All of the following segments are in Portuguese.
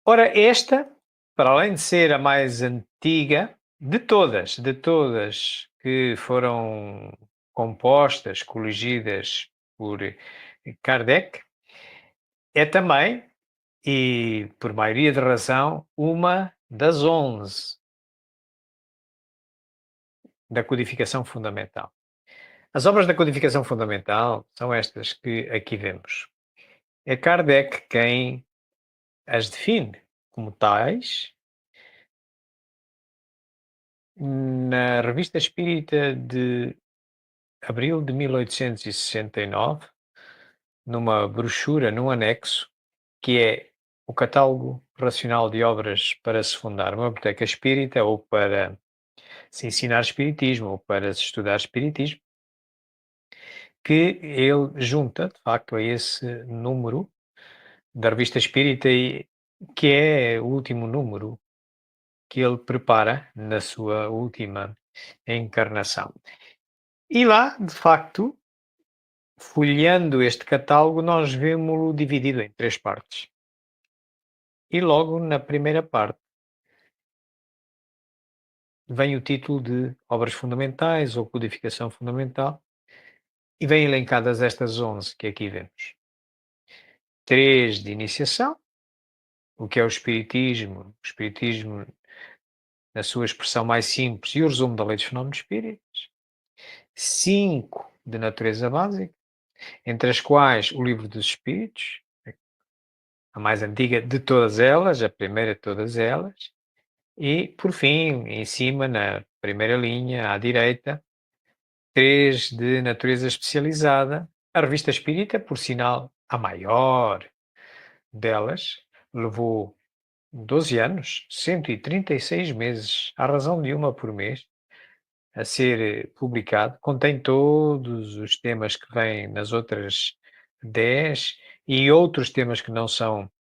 Ora, esta, para além de ser a mais antiga de todas que foram compostas, coligidas por Kardec, é também, e por maioria de razão, uma das 11 da codificação fundamental. As obras da codificação fundamental são estas que aqui vemos. É Kardec quem as define como tais. Na Revista Espírita de abril de 1869, numa brochura, num anexo, que é o Catálogo Racional de Obras para se fundar uma biblioteca espírita ou para se ensinar espiritismo ou para se estudar espiritismo, que ele junta, de facto, a esse número da Revista Espírita, que é o último número que ele prepara na sua última encarnação. E lá, de facto, folheando este catálogo, nós vemos-lo dividido em três partes. E logo na primeira parte vem o título de Obras Fundamentais ou Codificação Fundamental e vêm elencadas estas 11 que aqui vemos. 3 de iniciação, o que é o Espiritismo na sua expressão mais simples e o resumo da Lei dos Fenómenos Espíritas. 5 de natureza básica, entre as quais o Livro dos Espíritos, a mais antiga de todas elas, a primeira de todas elas, e, por fim, em cima, na primeira linha, à direita, 3 de natureza especializada, a Revista Espírita, por sinal, a maior delas, levou 12 anos, 136 meses, à razão de uma por mês, a ser publicado. Contém todos os temas que vêm nas outras 10 e outros temas que não são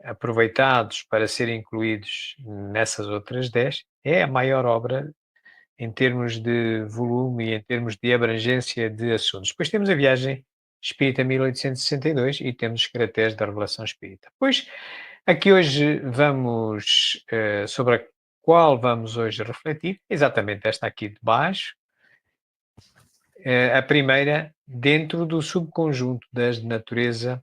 aproveitados para serem incluídos nessas outras 10. É a maior obra em termos de volume e em termos de abrangência de assuntos. Depois temos a Viagem Espírita 1862 e temos os caracteres da Revelação Espírita. Pois, aqui hoje vamos, sobre a qual vamos hoje refletir, exatamente esta aqui de baixo, a primeira dentro do subconjunto das de natureza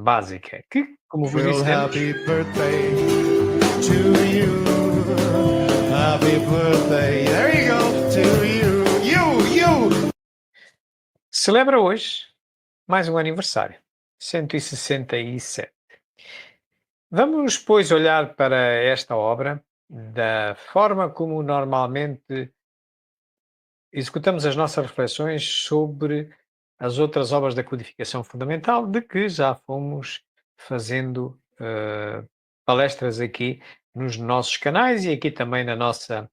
básica, que, como vos Well, dissemos, happy birthday to you. Happy birthday. There you go. To you. You. celebra hoje mais um aniversário, 167. Vamos, pois, olhar para esta obra da forma como normalmente executamos as nossas reflexões sobre as outras obras da codificação fundamental, de que já fomos fazendo palestras aqui nos nossos canais e aqui também na nossa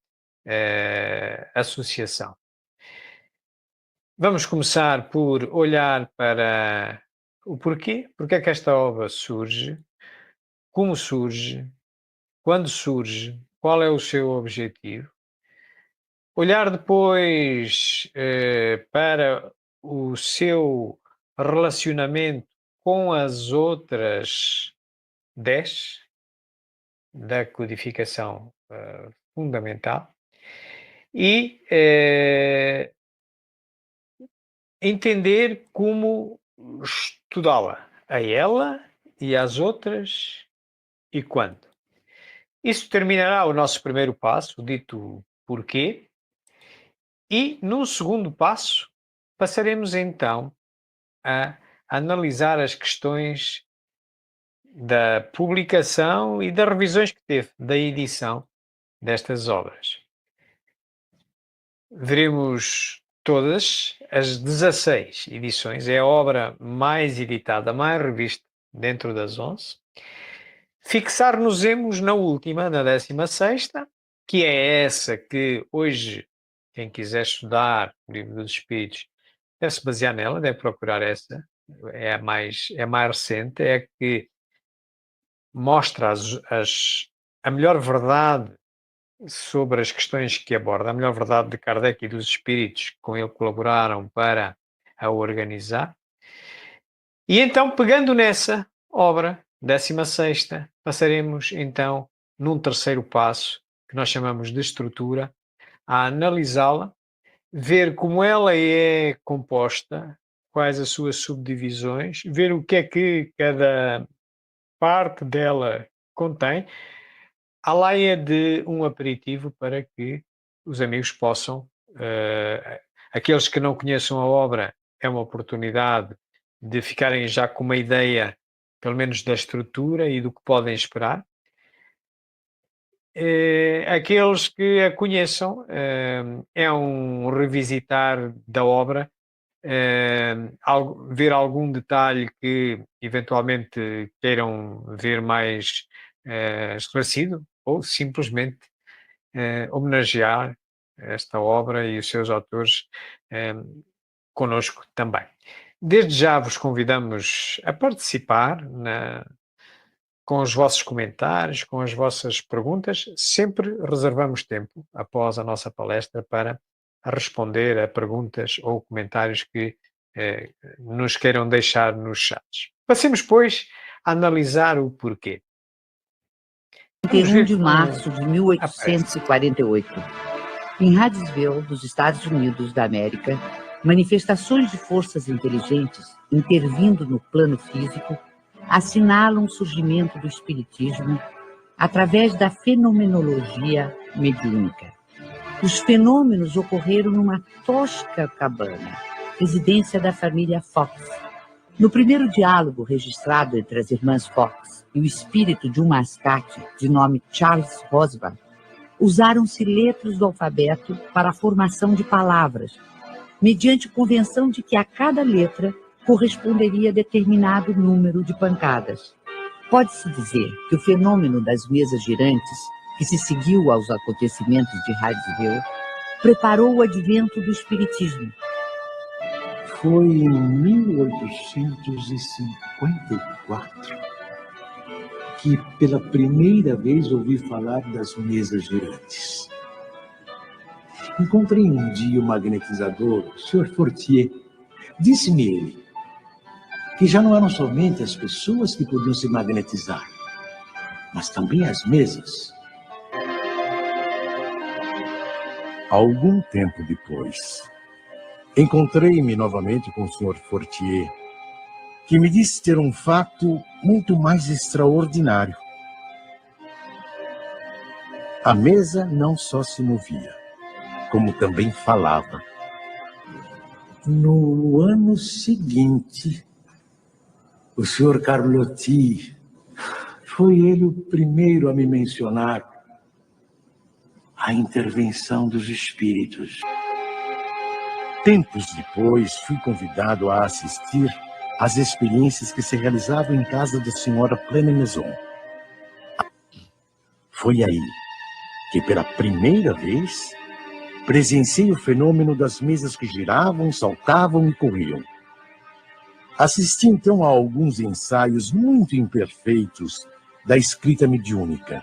associação. Vamos começar por olhar para o porquê, porque é que esta obra surge, como surge, quando surge, qual é o seu objetivo. Olhar depois para o seu relacionamento com as outras 10 da codificação fundamental e entender como estudá-la, a ela e às outras e quando. Isso terminará o nosso primeiro passo, dito porquê, e num segundo passo passaremos então a analisar as questões da publicação e das revisões que teve da edição destas obras. Veremos todas as 16 edições, é a obra mais editada, mais revista dentro das 11. Fixar-nos-emos na última, na 16ª, que é essa que hoje, quem quiser estudar o Livro dos Espíritos, deve se basear nela, deve procurar essa, é a mais recente, é a que mostra a melhor verdade sobre as questões que aborda, a melhor verdade de Kardec e dos espíritos que com ele colaboraram para a organizar. E então, pegando nessa obra, 16ª, passaremos então num terceiro passo, que nós chamamos de estrutura, a analisá-la, ver como ela é composta, quais as suas subdivisões, ver o que é que cada parte dela contém, à laia de um aperitivo para que os amigos possam, aqueles que não conheçam a obra, é uma oportunidade de ficarem já com uma ideia, pelo menos da estrutura e do que podem esperar. Aqueles que a conheçam, é um revisitar da obra, ver algum detalhe que eventualmente queiram ver mais esclarecido, ou simplesmente homenagear esta obra e os seus autores eh, connosco também. Desde já vos convidamos a participar com os vossos comentários, com as vossas perguntas. Sempre reservamos tempo após a nossa palestra para responder a perguntas ou comentários que nos queiram deixar nos chats. Passemos, pois, a analisar o porquê. Vamos 31 ver de com março de a 1848, em Hydesville, nos Estados Unidos da América, manifestações de forças inteligentes intervindo no plano físico assinalam o surgimento do espiritismo através da fenomenologia mediúnica. Os fenômenos ocorreram numa tosca cabana, residência da família Fox. No primeiro diálogo registrado entre as irmãs Fox e o espírito de um mascate de nome Charles Rosban, usaram-se letras do alfabeto para a formação de palavras, mediante convenção de que a cada letra corresponderia a determinado número de pancadas. Pode-se dizer que o fenômeno das mesas girantes, que se seguiu aos acontecimentos de Hydesville, preparou o advento do espiritismo. Foi em 1854 que pela primeira vez ouvi falar das mesas girantes. Encontrei um dia o magnetizador, o Sr. Fortier. Disse-me ele que já não eram somente as pessoas que podiam se magnetizar, mas também as mesas. Algum tempo depois, encontrei-me novamente com o Sr. Fortier, que me disse ter um fato muito mais extraordinário. A mesa não só se movia, como também falava. No ano seguinte, o Sr. Carlotti, foi ele o primeiro a me mencionar a intervenção dos espíritos. Tempos depois, fui convidado a assistir às experiências que se realizavam em casa da senhora Pleine-Maison. Foi aí que, pela primeira vez, presenciei o fenômeno das mesas que giravam, saltavam e corriam. Assisti então a alguns ensaios muito imperfeitos da escrita mediúnica.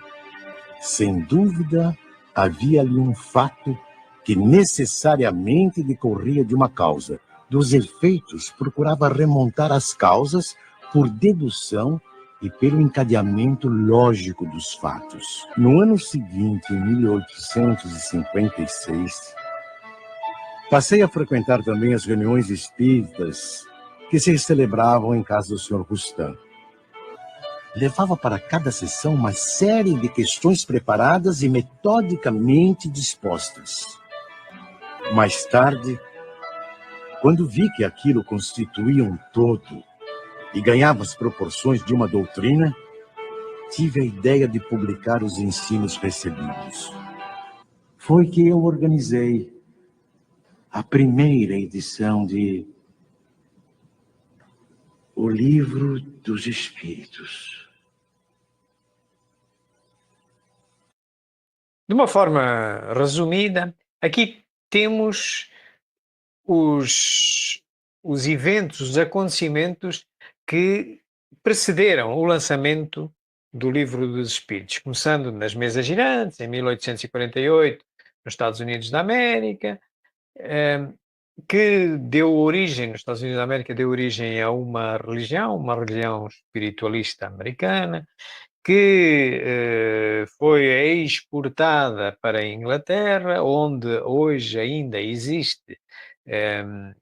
Sem dúvida, havia ali um fato que necessariamente decorria de uma causa. Dos efeitos, procurava remontar as causas por dedução e pelo encadeamento lógico dos fatos. No ano seguinte, em 1856, passei a frequentar também as reuniões espíritas que se celebravam em casa do Sr. Roustan. Levava para cada sessão uma série de questões preparadas e metodicamente dispostas. Mais tarde, quando vi que aquilo constituía um todo e ganhava as proporções de uma doutrina, tive a ideia de publicar os ensinos recebidos. Foi que eu organizei a primeira edição de O Livro dos Espíritos. De uma forma resumida, aqui temos os eventos, os acontecimentos que precederam o lançamento do Livro dos Espíritos, começando nas mesas girantes, em 1848, nos Estados Unidos da América, que deu origem, nos Estados Unidos da América, deu origem a uma religião espiritualista americana, que foi exportada para a Inglaterra, onde hoje ainda existe, ehm,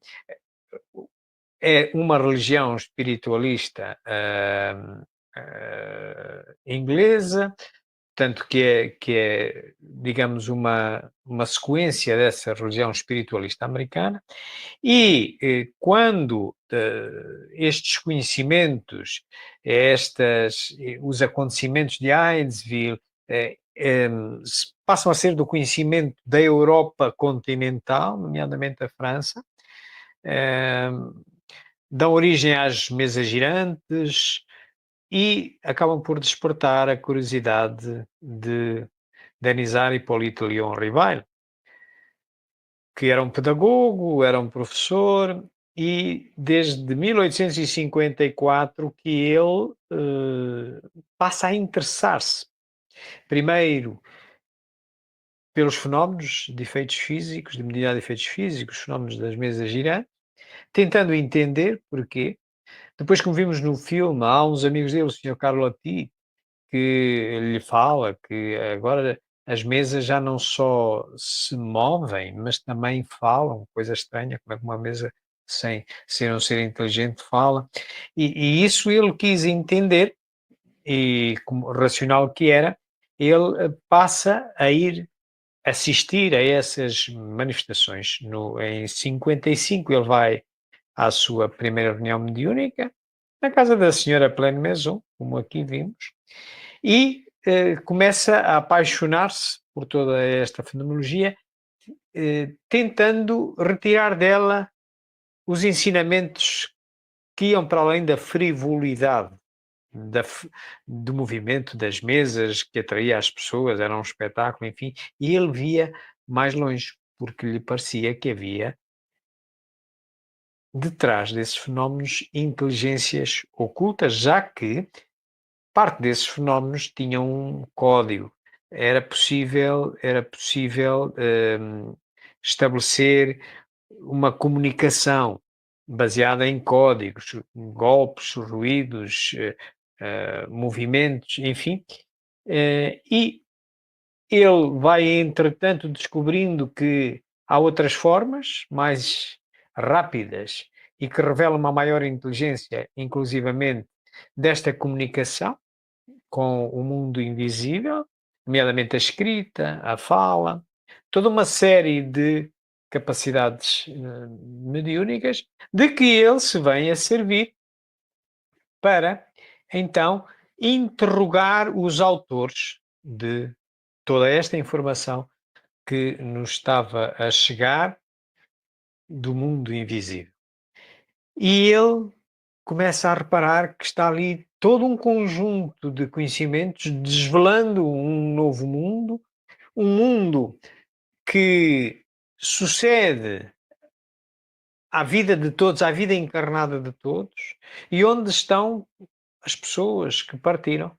é uma religião espiritualista inglesa, tanto que é, digamos, uma sequência dessa religião espiritualista americana, e quando estes conhecimentos, os acontecimentos de Hydesville, passam a ser do conhecimento da Europa continental, nomeadamente da França, dão origem às mesas girantes e acabam por despertar a curiosidade de Denisard e Hippolyte Léon Rivail, que era um pedagogo, era um professor, e desde 1854 que ele passa a interessar-se, primeiro pelos fenómenos de efeitos físicos, de medida de efeitos físicos, fenómenos das mesas girantes, tentando entender porquê. Depois, como vimos no filme, há uns amigos dele, o Sr. Carlotti, que lhe fala que agora as mesas já não só se movem, mas também falam, coisa estranha, como é que uma mesa sem ser um ser inteligente fala. E isso ele quis entender, e como racional que era, ele passa a ir assistir a essas manifestações. Em 55 ele vai à sua primeira reunião mediúnica, na casa da senhora Pleine Maison, como aqui vimos, e começa a apaixonar-se por toda esta fenomenologia, tentando retirar dela os ensinamentos que iam para além da frivolidade do movimento das mesas, que atraía as pessoas, era um espetáculo, enfim, e ele via mais longe, porque lhe parecia que havia detrás desses fenómenos inteligências ocultas, já que parte desses fenómenos tinham um código. Era possível estabelecer uma comunicação baseada em códigos, golpes, ruídos, movimentos, enfim. E ele vai, entretanto, descobrindo que há outras formas mais rápidas e que revelam uma maior inteligência, inclusivamente, desta comunicação com o mundo invisível, nomeadamente a escrita, a fala, toda uma série de capacidades mediúnicas, de que ele se vem a servir para, então, interrogar os autores de toda esta informação que nos estava a chegar do mundo invisível. E ele começa a reparar que está ali todo um conjunto de conhecimentos desvelando um novo mundo, um mundo que sucede à vida de todos, à vida encarnada de todos, e onde estão as pessoas que partiram,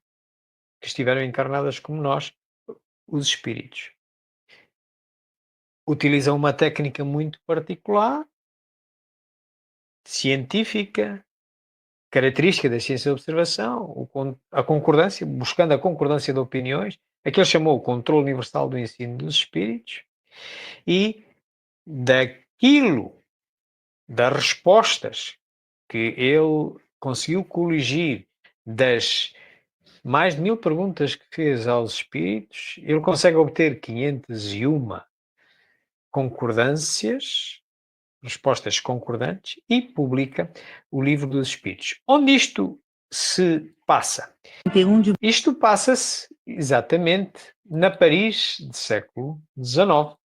que estiveram encarnadas como nós, os espíritos. Utilizam uma técnica muito particular, científica, característica da ciência da observação, a concordância, buscando a concordância de opiniões, aquilo chamou o controle universal do ensino dos espíritos, e das respostas que ele conseguiu coligir das mais de 1000 perguntas que fez aos espíritos, ele consegue obter 501 concordâncias, respostas concordantes, e publica o Livro dos Espíritos. Onde isto se passa? Isto passa-se exatamente na Paris do século XIX.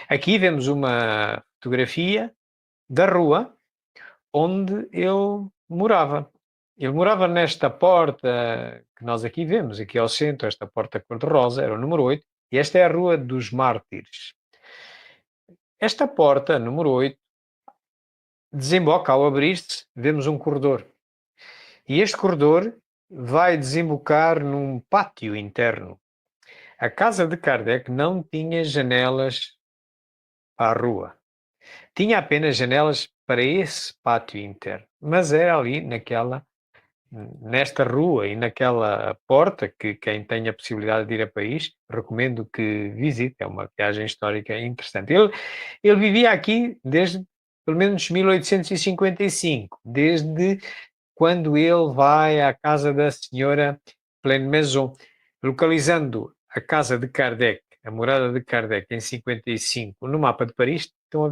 Aqui vemos uma fotografia da rua onde ele morava. Ele morava nesta porta que nós aqui vemos, aqui ao centro, esta porta cor-de-rosa, era o número 8, e esta é a Rua dos Mártires. Esta porta, número 8, desemboca, ao abrir-se, vemos um corredor. E este corredor vai desembocar num pátio interno. A casa de Kardec não tinha janelas para a rua. Tinha apenas janelas para esse pátio interno, mas era ali nesta rua e naquela porta que quem tem a possibilidade de ir a Paris, recomendo que visite, é uma viagem histórica interessante. Ele vivia aqui desde pelo menos 1855, desde quando ele vai à casa da senhora Pleine Maison, localizando a casa de Kardec, a morada de Kardec em 55, no mapa de Paris, estamos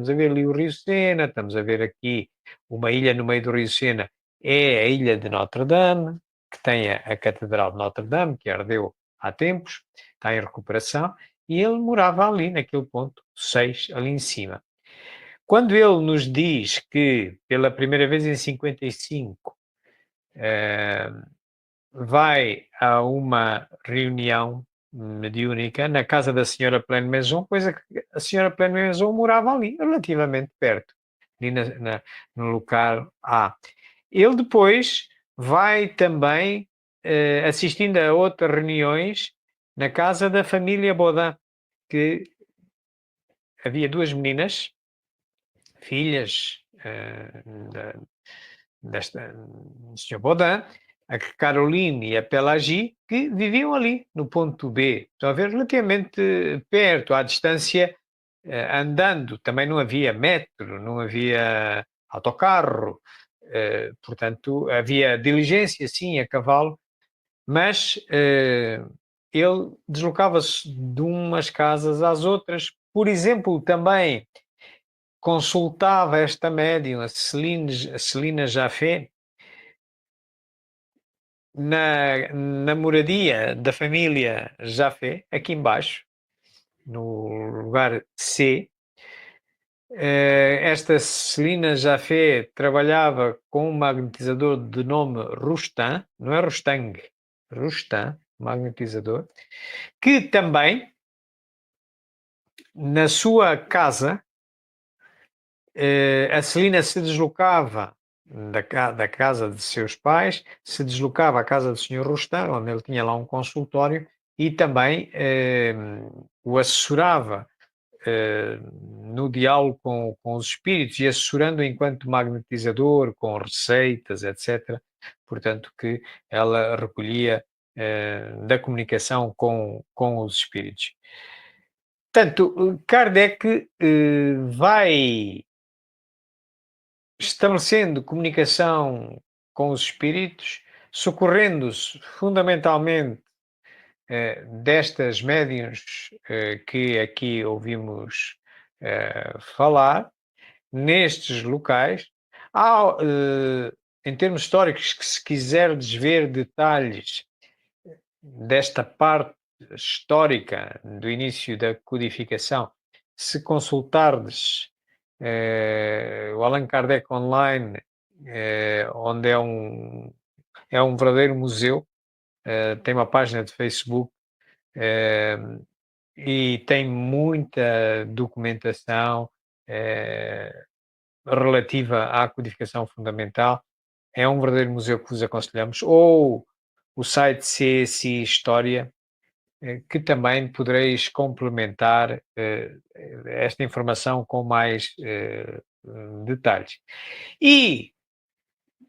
a ver ali o Rio Sena, estamos a ver aqui uma ilha no meio do Rio Sena, é a ilha de Notre-Dame, que tem a Catedral de Notre-Dame, que ardeu há tempos, está em recuperação, e ele morava ali, naquele ponto 6, ali em cima. Quando ele nos diz que, pela primeira vez em 55, vai a uma reunião mediúnica na casa da senhora Pleine Maison, pois a senhora Pleine Maison morava ali, relativamente perto, ali no local A. Ele depois vai também assistindo a outras reuniões na casa da família Baudin, que havia duas meninas, filhas desta do Sr. Baudin, a Caroline e a Pelagie, que viviam ali, no ponto B. Estão a ver, relativamente perto, à distância, andando. Também não havia metro, não havia autocarro, portanto, havia diligência, sim, a cavalo, mas ele deslocava-se de umas casas às outras. Por exemplo, também consultava esta médium, a Celina Jafé, na moradia da família Jafé, aqui embaixo, no lugar C. Esta Celina Jafé trabalhava com um magnetizador de nome Rustan, não é Rustang, Rustan, magnetizador, que também, na sua casa, a Celina se deslocava da casa de seus pais, se deslocava à casa do Sr. Rustan, onde ele tinha lá um consultório, e também o assessorava no diálogo com os espíritos e assessorando enquanto magnetizador, com receitas, etc. Portanto, que ela recolhia da comunicação com os espíritos. Portanto, Kardec vai estabelecendo comunicação com os espíritos, socorrendo-se fundamentalmente destas médiuns que aqui ouvimos falar, nestes locais. Há, em termos históricos, que se quiserdes ver detalhes desta parte histórica do início da codificação, se consultardes o Allan Kardec Online, onde é um verdadeiro museu, tem uma página de Facebook e tem muita documentação relativa à codificação fundamental. É um verdadeiro museu que vos aconselhamos. Ou o site CSI História, que também podereis complementar esta informação com mais detalhes. E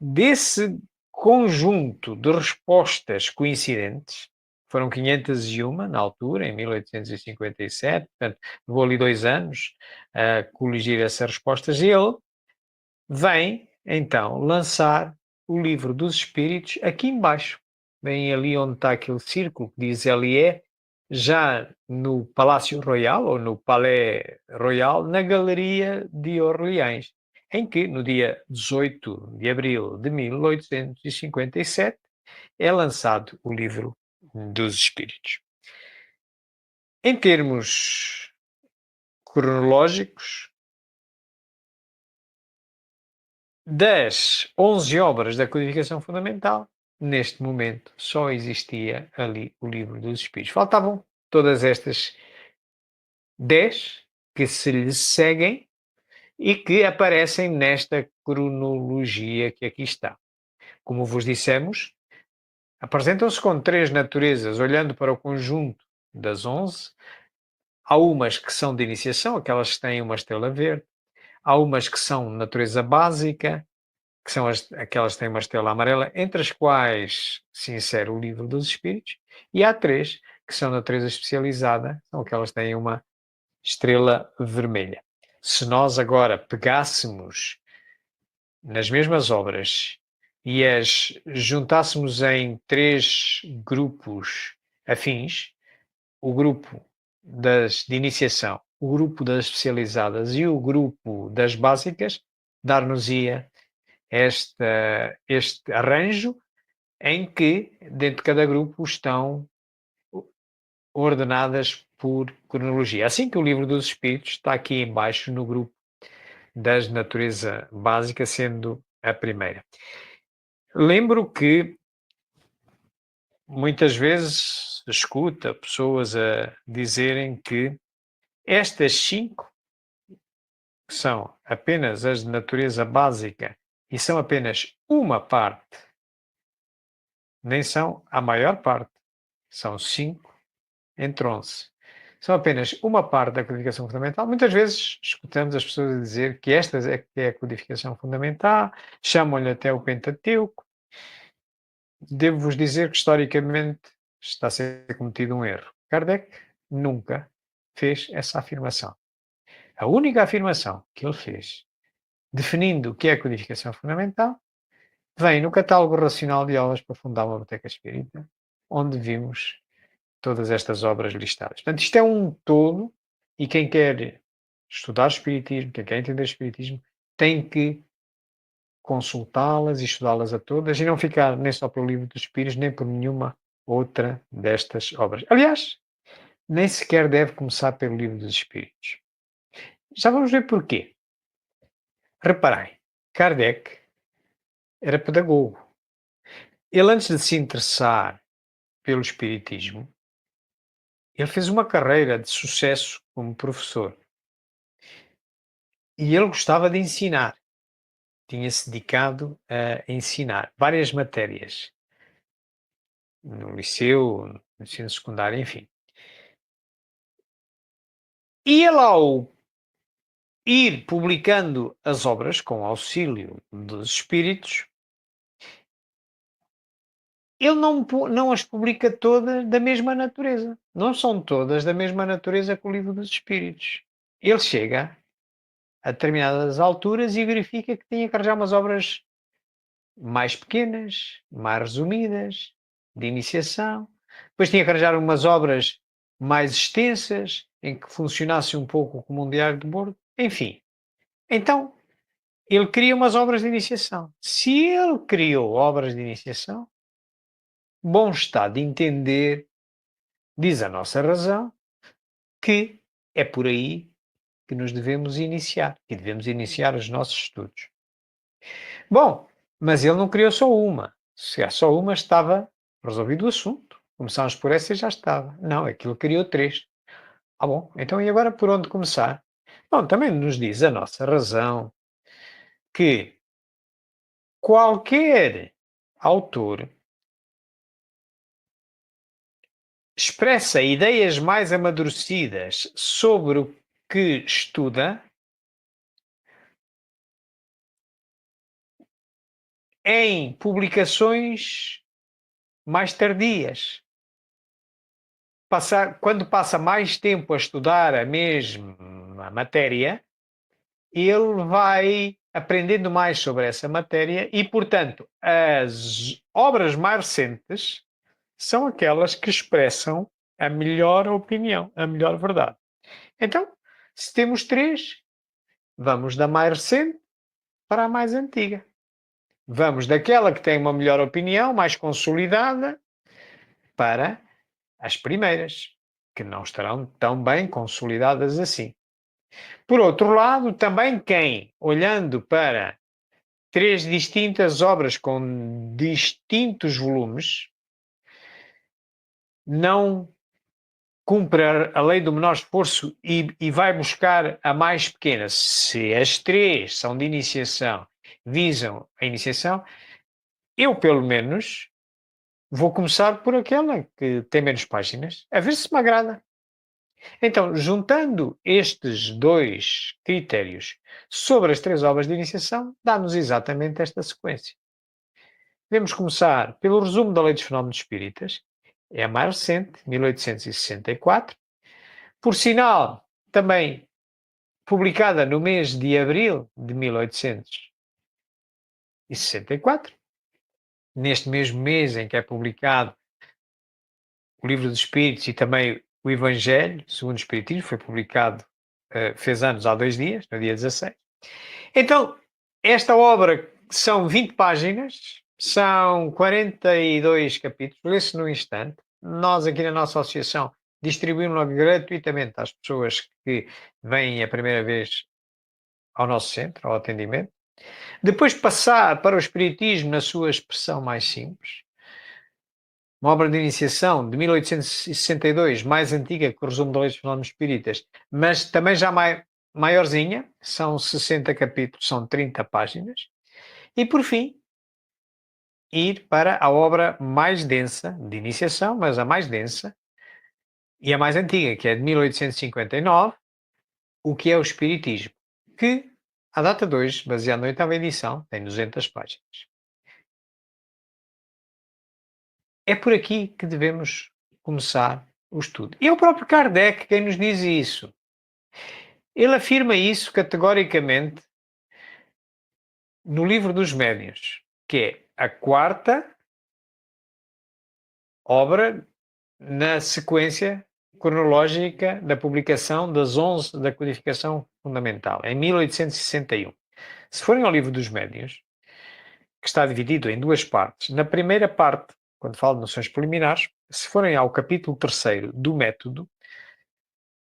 desse conjunto de respostas coincidentes, foram 501 na altura, em 1857, portanto, levou ali 2 anos a coligir essas respostas, e ele vem, então, lançar o Livro dos Espíritos aqui embaixo. Bem ali onde está aquele círculo que diz LE, já no Palácio Royal, ou no Palais Royal, na Galeria de Orleans, em que, no dia 18 de abril de 1857, é lançado o Livro dos Espíritos. Em termos cronológicos, das 11 obras da codificação fundamental, neste momento só existia ali o Livro dos Espíritos. Faltavam todas estas 10 que se lhe seguem e que aparecem nesta cronologia que aqui está. Como vos dissemos, apresentam-se com 3 naturezas, olhando para o conjunto das 11. Há umas que são de iniciação, aquelas que têm uma estrela verde. há umas que são de natureza básica, que são aquelas que têm uma estrela amarela, entre as quais se insere o livro dos Espíritos, e há 3 que são de natureza especializada, são aquelas que têm uma estrela vermelha. Se nós agora pegássemos nas mesmas obras e as juntássemos em 3 grupos afins, o grupo de iniciação, o grupo das especializadas e o grupo das básicas, dar-nos-ia este arranjo em que dentro de cada grupo estão ordenadas por cronologia. Assim que o livro dos Espíritos está aqui embaixo no grupo das natureza básica, sendo a primeira. Lembro que muitas vezes escuta pessoas a dizerem que estas 5, que são apenas as de natureza básica e são apenas uma parte, nem são a maior parte, são 5 entre 11. São apenas uma parte da codificação fundamental. Muitas vezes escutamos as pessoas a dizer que esta é que é a codificação fundamental, chamam-lhe até o Pentateuco. Devo-vos dizer que historicamente está a ser cometido um erro. Kardec nunca fez essa afirmação. A única afirmação que ele fez, definindo o que é a codificação fundamental, vem no catálogo racional de obras para fundar uma biblioteca espírita, onde vimos todas estas obras listadas. Portanto, isto é um todo, e quem quer estudar o Espiritismo, quem quer entender o Espiritismo, tem que consultá-las e estudá-las a todas e não ficar nem só pelo Livro dos Espíritos, nem por nenhuma outra destas obras. Aliás, nem sequer deve começar pelo Livro dos Espíritos. Já vamos ver porquê. Reparem, Kardec era pedagogo. Ele, antes de se interessar pelo Espiritismo, ele fez uma carreira de sucesso como professor. E ele gostava de ensinar. Tinha-se dedicado a ensinar várias matérias. No liceu, no ensino secundário, enfim. E ele, ao ir publicando as obras com auxílio dos espíritos, ele não as publica todas da mesma natureza. Não são todas da mesma natureza que o Livro dos Espíritos. Ele chega a determinadas alturas e verifica que tinha que arranjar umas obras mais pequenas, mais resumidas, de iniciação. Depois tinha que arranjar umas obras mais extensas, em que funcionasse um pouco como um diário de bordo. Enfim. Então, ele cria umas obras de iniciação. Se ele criou obras de iniciação, bom está de entender, diz a nossa razão, que é por aí que nos devemos iniciar, que devemos iniciar os nossos estudos. Bom, mas ele não criou só uma. Se há só uma, estava resolvido o assunto. Começámos por essa e já estava. Não, aquilo criou 3. Ah, bom, então e agora por onde começar? Bom, também nos diz a nossa razão que qualquer autor expressa ideias mais amadurecidas sobre o que estuda em publicações mais tardias. Quando passa mais tempo a estudar a mesma matéria, ele vai aprendendo mais sobre essa matéria e, portanto, as obras mais recentes são aquelas que expressam a melhor opinião, a melhor verdade. Então, se temos 3, vamos da mais recente para a mais antiga. Vamos daquela que tem uma melhor opinião, mais consolidada, para as primeiras, que não estarão tão bem consolidadas assim. Por outro lado, também quem, olhando para 3 distintas obras com distintos volumes, não cumpre a lei do menor esforço e vai buscar a mais pequena. Se as 3 são de iniciação, visam a iniciação, eu, pelo menos, vou começar por aquela que tem menos páginas, a ver se me agrada. Então, juntando estes dois critérios sobre as 3 obras de iniciação, dá-nos exatamente esta sequência. Devemos começar pelo resumo da Lei dos Fenómenos Espíritas, é a mais recente, 1864. Por sinal, também publicada no mês de abril de 1864, neste mesmo mês em que é publicado o Livro dos Espíritos e também o Evangelho, segundo o Espiritismo, foi publicado, fez anos há 2 dias, no dia 16. Então, esta obra são 20 páginas, são 42 capítulos, lê-se num instante. Nós aqui na nossa associação distribuímos-la gratuitamente às pessoas que vêm a primeira vez ao nosso centro, ao atendimento. Depois passar para o Espiritismo na sua expressão mais simples. Uma obra de iniciação de 1862, mais antiga que o resumo da Lei dos Fenómenos Espíritas, mas também já maiorzinha, são 60 capítulos, são 30 páginas. E, por fim, ir para a obra mais densa, de iniciação, mas a mais densa e a mais antiga, que é de 1859, o que é o Espiritismo, que, à data de hoje, baseado na 8ª edição, tem 200 páginas. É por aqui que devemos começar o estudo. E é o próprio Kardec quem nos diz isso. Ele afirma isso categoricamente no Livro dos Médiuns, que é a 4ª obra na sequência cronológica da publicação das 11 da Codificação Fundamental, em 1861. Se forem ao Livro dos Médiuns, que está dividido em 2 partes, na primeira parte, quando fala de noções preliminares, se forem ao capítulo 3º do método,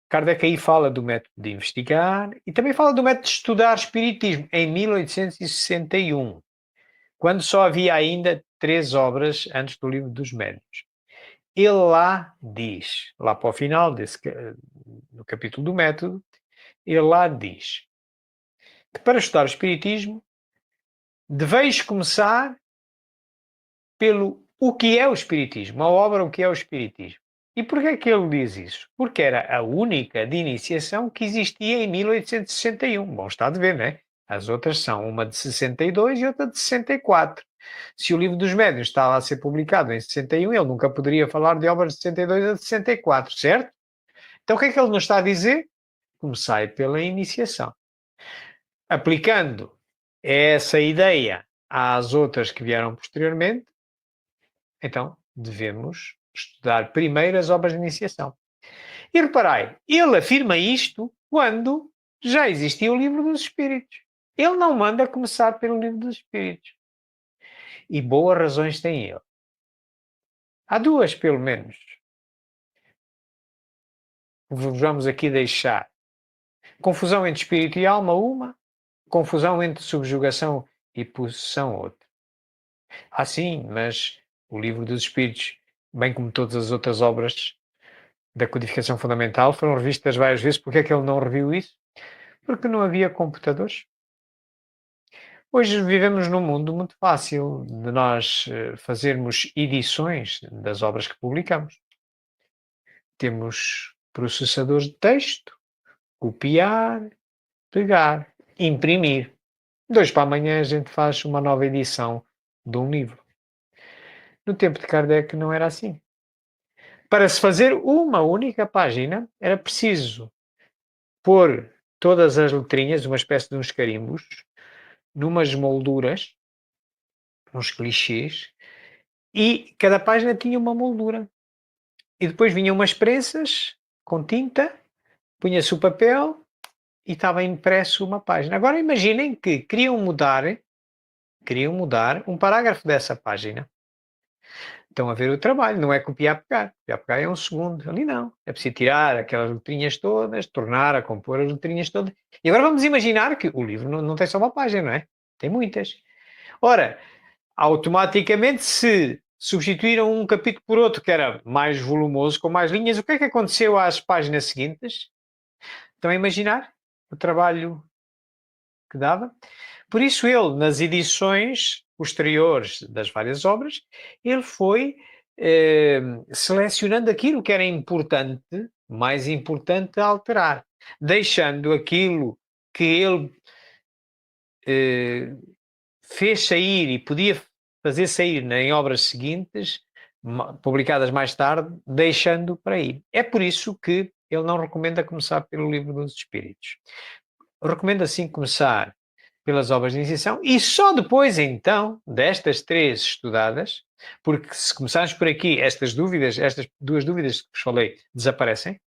Kardec aí fala do método de investigar e também fala do método de estudar espiritismo, em 1861, quando só havia ainda 3 obras antes do Livro dos Médiuns. Ele lá diz, lá para o final do capítulo do método, ele lá diz que para estudar o espiritismo deveis começar pelo o que é o espiritismo, a obra O que é o Espiritismo. E porquê é que ele diz isso? Porque era a única de iniciação que existia em 1861. Bom, está de ver, não é? As outras são uma de 62 e outra de 64. Se o Livro dos Médiuns estava a ser publicado em 61, ele nunca poderia falar de obras de 62 a de 64, certo? Então o que é que ele nos está a dizer? Comecei pela iniciação. Aplicando essa ideia às outras que vieram posteriormente, então devemos estudar primeiro as obras de iniciação. E reparai, ele afirma isto quando já existia o Livro dos Espíritos. Ele não manda começar pelo Livro dos Espíritos. E boas razões tem ele. Há 2, pelo menos. Vamos aqui deixar. Confusão entre espírito e alma, uma. Confusão entre subjugação e possessão, outra. Sim, mas o Livro dos Espíritos, bem como todas as outras obras da Codificação Fundamental, foram revistas várias vezes. Porque é que ele não reviu isso? Porque não havia computadores. Hoje vivemos num mundo muito fácil de nós fazermos edições das obras que publicamos. Temos processadores de texto, copiar, pegar, imprimir. De hoje para amanhã a gente faz uma nova edição de um livro. No tempo de Kardec não era assim. Para se fazer uma única página era preciso pôr todas as letrinhas, uma espécie de uns carimbos, numas molduras, uns clichês, e cada página tinha uma moldura. E depois vinham umas prensas com tinta, punha-se o papel e estava impresso uma página. Agora imaginem que queriam mudar um parágrafo dessa página. Estão a ver o trabalho, não é copiar-pegar. Copiar-pegar é um segundo. Ali não. É preciso tirar aquelas letrinhas todas, tornar a compor as letrinhas todas. E agora vamos imaginar que o livro não tem só uma página, não é? Tem muitas. Ora, automaticamente, se substituíram um capítulo por outro que era mais volumoso, com mais linhas, o que é que aconteceu às páginas seguintes? Estão a imaginar o trabalho que dava? Por isso ele, nas edições posteriores das várias obras, ele foi selecionando aquilo que era importante, mais importante a alterar, deixando aquilo que ele fez sair e podia fazer sair em obras seguintes, publicadas mais tarde, deixando para aí. É por isso que ele não recomenda começar pelo Livro dos Espíritos. Recomenda, sim, começar pelas obras de iniciação e só depois, então, destas 3 estudadas, porque se começarmos por aqui, estas 2 dúvidas que vos falei desaparecem,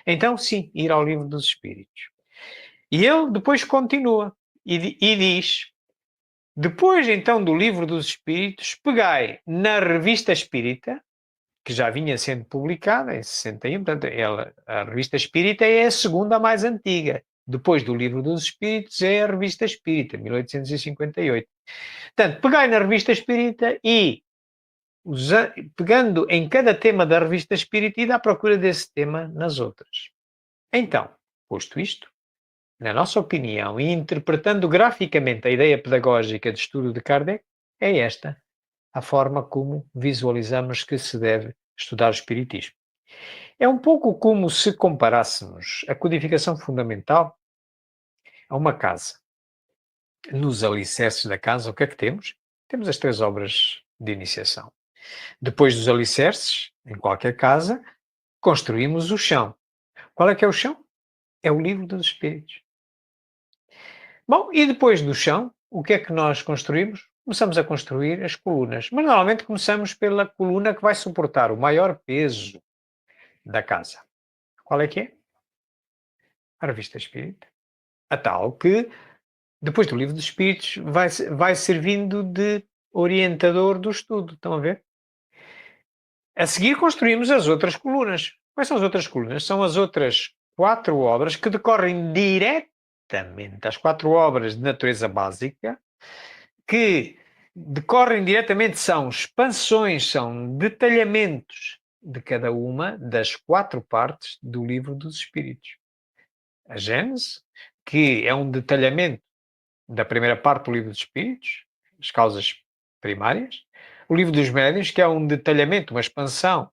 então, sim, ir ao Livro dos Espíritos. E ele depois continua e diz: depois, então, do Livro dos Espíritos, pegai na Revista Espírita, que já vinha sendo publicada em 61, portanto, a Revista Espírita é a segunda mais antiga. Depois do Livro dos Espíritos é a Revista Espírita, 1858. Portanto, pegai na Revista Espírita e, pegando em cada tema da Revista Espírita, e à procura desse tema nas outras. Então, posto isto, na nossa opinião, e interpretando graficamente a ideia pedagógica de estudo de Kardec, é esta a forma como visualizamos que se deve estudar o Espiritismo. É um pouco como se comparássemos a codificação fundamental a uma casa. Nos alicerces da casa, o que é que temos? Temos as 3 obras de iniciação. Depois dos alicerces, em qualquer casa, construímos o chão. Qual é que é o chão? É o Livro dos Espíritos. Bom, e depois do chão, o que é que nós construímos? Começamos a construir as colunas. Mas normalmente começamos pela coluna que vai suportar o maior peso da casa. Qual é que é? A Revista Espírita. A tal que, depois do Livro dos Espíritos, vai servindo de orientador do estudo. Estão a ver? A seguir construímos as outras colunas. Quais são as outras colunas? São as outras 4 obras que decorrem diretamente às 4 obras de natureza básica, que decorrem diretamente, são expansões, são detalhamentos de cada uma das 4 partes do Livro dos Espíritos. A Gênese, que é um detalhamento da primeira parte do Livro dos Espíritos, as causas primárias. O Livro dos Médiuns, que é um detalhamento, uma expansão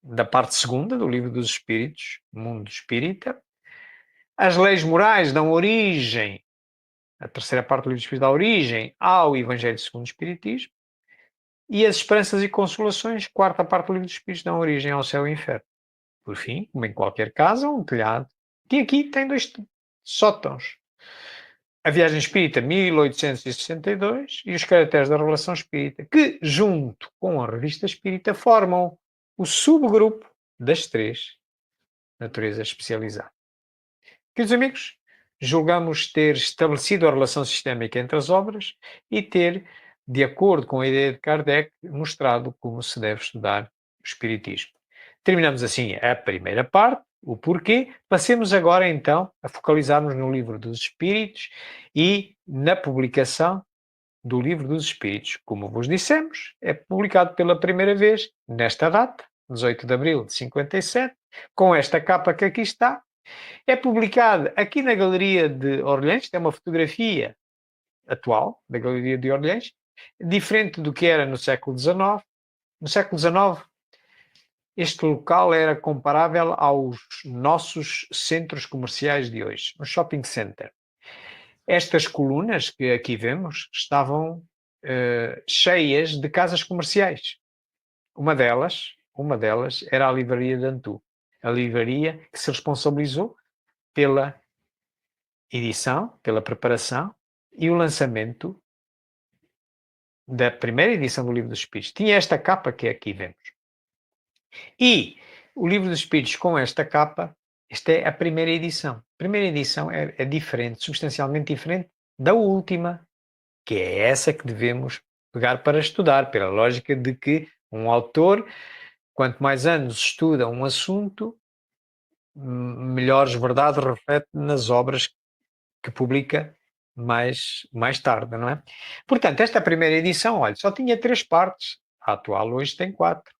da parte segunda do Livro dos Espíritos, Mundo Espírita. As leis morais dão origem, a terceira parte do Livro dos Espíritos dá origem ao Evangelho segundo o Espiritismo. E as esperanças e consolações, quarta parte do Livro dos Espíritos, dão origem ao céu e ao inferno. Por fim, como em qualquer casa, um telhado, que aqui tem 2 sótãos. A Viagem Espírita, 1862, e os Caracteres da Revelação Espírita, que, junto com a Revista Espírita, formam o subgrupo das 3 naturezas especializadas. Queridos amigos, julgamos ter estabelecido a relação sistémica entre as obras e ter, de acordo com a ideia de Kardec, mostrado como se deve estudar o Espiritismo. Terminamos assim a primeira parte, o porquê. Passemos agora então a focalizar-nos no Livro dos Espíritos e na publicação do Livro dos Espíritos. Como vos dissemos, é publicado pela primeira vez nesta data, 18 de abril de 57, com esta capa que aqui está. É publicado aqui na Galeria de Orleans, tem uma fotografia atual da Galeria de Orleans, diferente do que era no século XIX. No século XIX, este local era comparável aos nossos centros comerciais de hoje, um shopping center. Estas colunas que aqui vemos estavam cheias de casas comerciais. Uma delas era a Livraria de Antu, a livraria que se responsabilizou pela edição, pela preparação e o lançamento da primeira edição do Livro dos Espíritos. Tinha esta capa que aqui vemos. E o Livro dos Espíritos com esta capa, esta é a primeira edição. A primeira edição é diferente, substancialmente diferente da última, que é essa que devemos pegar para estudar, pela lógica de que um autor, quanto mais anos estuda um assunto, melhores verdades reflete nas obras que publica mais tarde, não é? Portanto, esta primeira edição, olha, só tinha 3 partes. A atual hoje tem 4.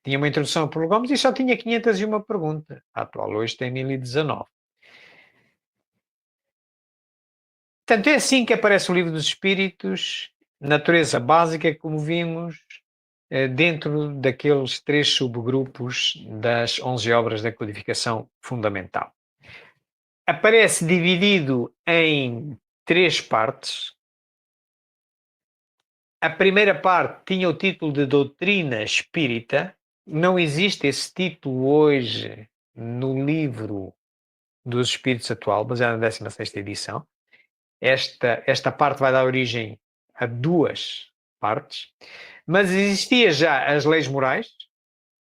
Tinha uma introdução a prolegómenos e só tinha 501 perguntas. A atual hoje tem 1019. Portanto, é assim que aparece o Livro dos Espíritos, natureza básica, como vimos, dentro daqueles 3 subgrupos das 11 obras da codificação fundamental. Aparece dividido em 3 partes. A primeira parte tinha o título de Doutrina Espírita. Não existe esse título hoje no livro dos Espíritos atual, baseado na 16ª edição. Esta parte vai dar origem a 2 partes, mas existia já as Leis Morais,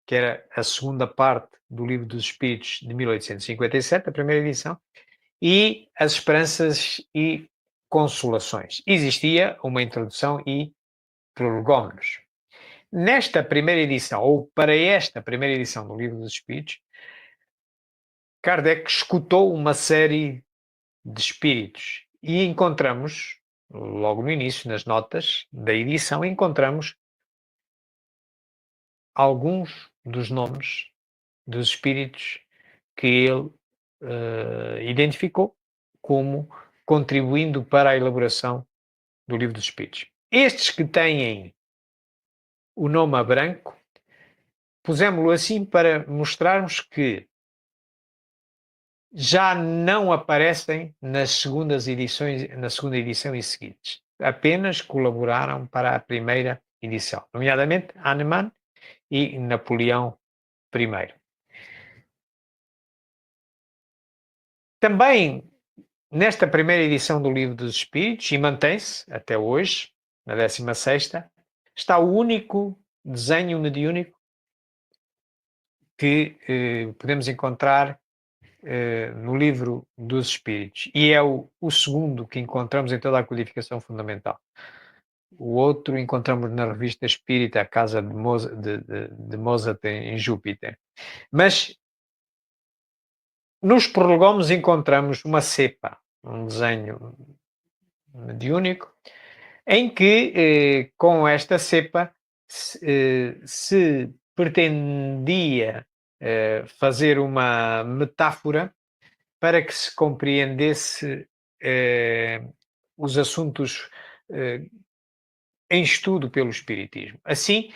que era a segunda parte do Livro dos Espíritos de 1857, a primeira edição, e as Esperanças e Consolações. Existia uma introdução e prolegómenos. Nesta primeira edição, ou para esta primeira edição do Livro dos Espíritos, Kardec escutou uma série de espíritos e encontramos, logo no início, nas notas da edição, encontramos alguns dos nomes dos espíritos que ele identificou como contribuindo para a elaboração do Livro dos Espíritos. Estes que têm o nome a branco, pusemos-lo assim para mostrarmos que já não aparecem nas segundas edições, na segunda edição e seguintes. Apenas colaboraram para a primeira edição, nomeadamente Hahnemann e Napoleão I. Também nesta primeira edição do Livro dos Espíritos, e mantém-se até hoje, na 16ª, está o único desenho mediúnico que podemos encontrar no Livro dos Espíritos. E é o segundo que encontramos em toda a codificação fundamental. O outro encontramos na Revista Espírita, a Casa de Mozart em Júpiter. Mas nos prolegómenos encontramos uma cepa, um desenho mediúnico, em que, com esta cepa, se pretendia fazer uma metáfora para que se compreendesse os assuntos em estudo pelo Espiritismo. Assim,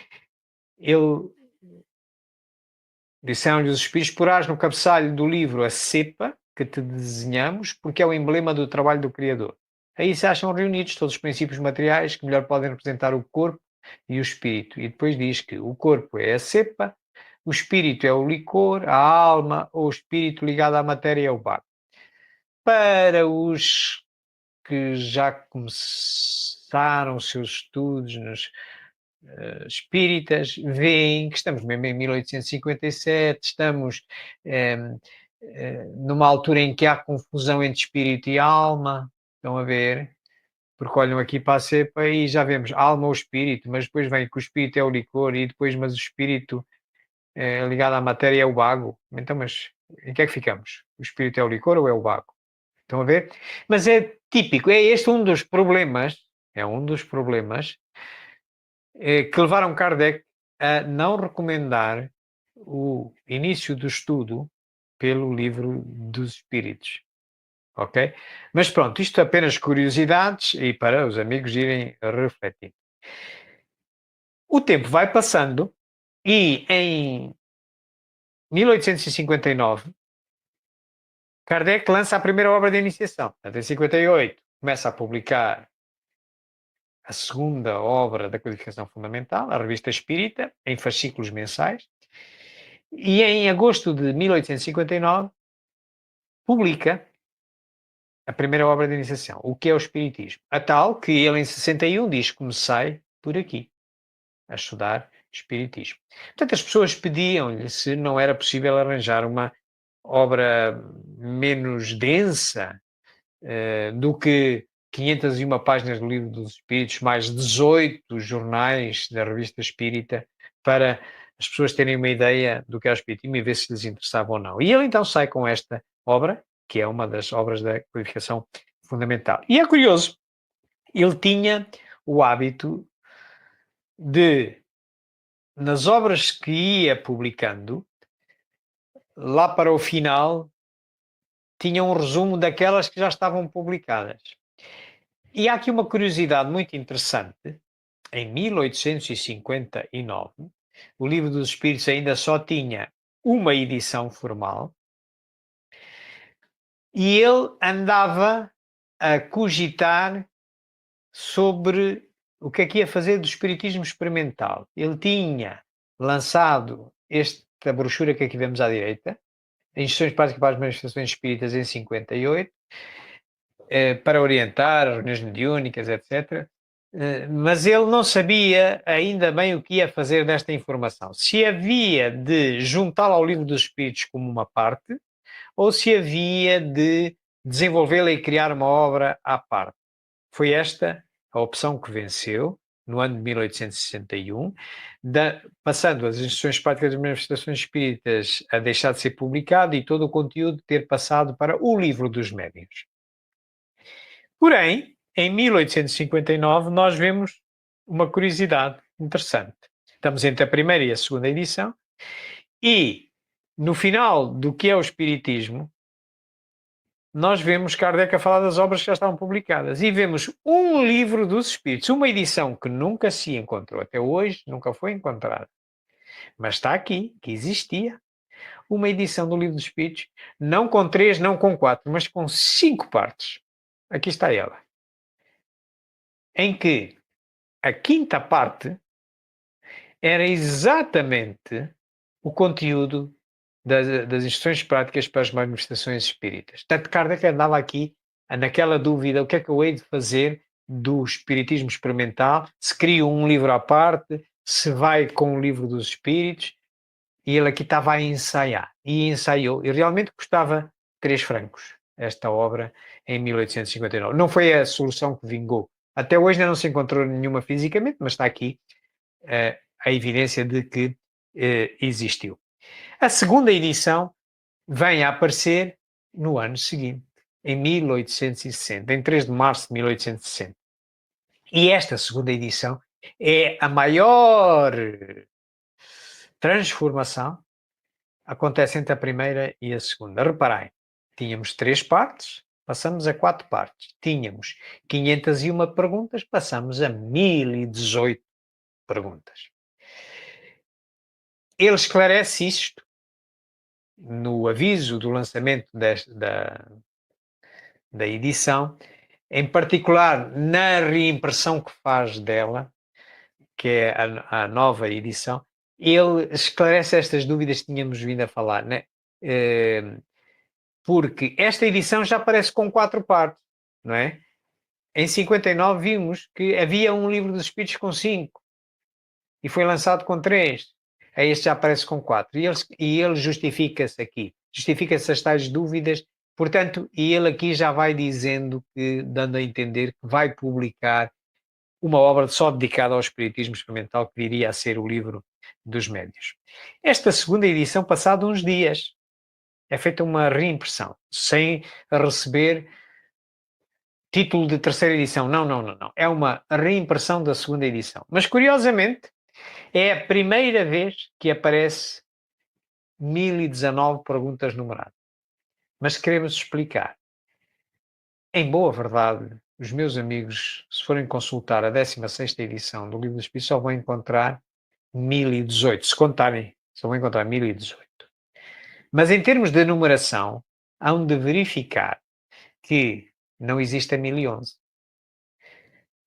disseram-lhe os Espíritos: porás no cabeçalho do livro a cepa que te desenhamos, porque é o emblema do trabalho do Criador. Aí se acham reunidos todos os princípios materiais que melhor podem representar o corpo e o espírito. E depois diz que o corpo é a cepa, o espírito é o licor, a alma ou o espírito ligado à matéria é o barro. Para os que já começaram os seus estudos nos espíritas, veem que estamos mesmo em 1857, estamos numa altura em que há confusão entre espírito e alma, estão a ver? Porque olham aqui para a cepa e já vemos alma ou espírito, mas depois vem que o espírito é o licor e depois, mas o espírito ligado à matéria é o bago. Então, mas em que é que ficamos? O espírito é o licor ou é o bago? Estão a ver? Mas é típico, é este um dos problemas, que levaram Kardec a não recomendar o início do estudo pelo Livro dos Espíritos. Ok? Mas pronto, isto é apenas curiosidades e para os amigos irem refletindo. O tempo vai passando e em 1859 Kardec lança a primeira obra de iniciação. Em 58 começa a publicar a segunda obra da codificação fundamental, a Revista Espírita, em fascículos mensais. E em agosto de 1859 publica a primeira obra de iniciação, o que é o Espiritismo. A tal que ele em 61 diz: comecei por aqui, a estudar Espiritismo. Portanto, as pessoas pediam-lhe se não era possível arranjar uma obra menos densa do que 501 páginas do Livro dos Espíritos, mais 18 jornais da Revista Espírita, para as pessoas terem uma ideia do que é o Espiritismo e ver se lhes interessava ou não. E ele então sai com esta obra, que é uma das obras da codificação fundamental. E é curioso, ele tinha o hábito de, nas obras que ia publicando, lá para o final, tinha um resumo daquelas que já estavam publicadas. E há aqui uma curiosidade muito interessante, em 1859, o Livro dos Espíritos ainda só tinha uma edição formal, e ele andava a cogitar sobre o que é que ia fazer do espiritismo experimental. Ele tinha lançado esta brochura que aqui vemos à direita, Instruções Práticas para as Manifestações Espíritas, em 58, para orientar as reuniões mediúnicas, etc. Mas ele não sabia ainda bem o que ia fazer desta informação. Se havia de juntá-la ao Livro dos Espíritos como uma parte, ou se havia de desenvolvê-la e criar uma obra à parte. Foi esta a opção que venceu no ano de 1861, passando as Instruções Práticas das Manifestações Espíritas a deixar de ser publicado e todo o conteúdo ter passado para o Livro dos Médiuns. Porém, em 1859, nós vemos uma curiosidade interessante. Estamos entre a primeira e a segunda edição, e no final do que é o Espiritismo, nós vemos Kardec a falar das obras que já estavam publicadas e vemos um Livro dos Espíritos, uma edição que nunca se encontrou até hoje, nunca foi encontrada, mas está aqui, que existia, uma edição do Livro dos Espíritos, não com 3, não com 4, mas com 5 partes. Aqui está ela. Em que a quinta parte era exatamente o conteúdo das instruções práticas para as manifestações espíritas. Tanto Kardec andava aqui naquela dúvida: o que é que eu hei de fazer do espiritismo experimental? Se crio um livro à parte, se vai com o Livro dos Espíritos, e ele aqui estava a ensaiar, e ensaiou, e realmente custava 3 francos esta obra em 1859. Não foi a solução que vingou. Até hoje ainda não se encontrou nenhuma fisicamente, mas está aqui a evidência de que existiu. A segunda edição vem a aparecer no ano seguinte, em 1860, em 3 de março de 1860. E esta segunda edição é a maior transformação, acontece entre a primeira e a segunda. Reparem, tínhamos 3 partes, passamos a 4 partes. Tínhamos 501 perguntas, passamos a 1018 perguntas. Ele esclarece isto no aviso do lançamento da edição, em particular na reimpressão que faz dela, que é a nova edição. Ele esclarece estas dúvidas que tínhamos vindo a falar, né? Porque esta edição já aparece com 4 partes, não é? Em 59 vimos que havia um Livro dos Espíritos com 5 e foi lançado com 3. Este já aparece com 4. E ele justifica-se aqui. Justifica-se as tais dúvidas, portanto, e ele aqui já vai dizendo, dando a entender que vai publicar uma obra só dedicada ao espiritismo experimental, que viria a ser o Livro dos Médiuns. Esta segunda edição, passado uns dias, é feita uma reimpressão, sem receber título de terceira edição. Não. É uma reimpressão da segunda edição. Mas, curiosamente, é a primeira vez que aparece 1019 perguntas numeradas. Mas queremos explicar. Em boa verdade, os meus amigos, se forem consultar a 16ª edição do Livro dos Espíritos, só vão encontrar 1018. Se contarem, só vão encontrar 1018. Mas em termos de numeração, hão de verificar que não existe a 1011.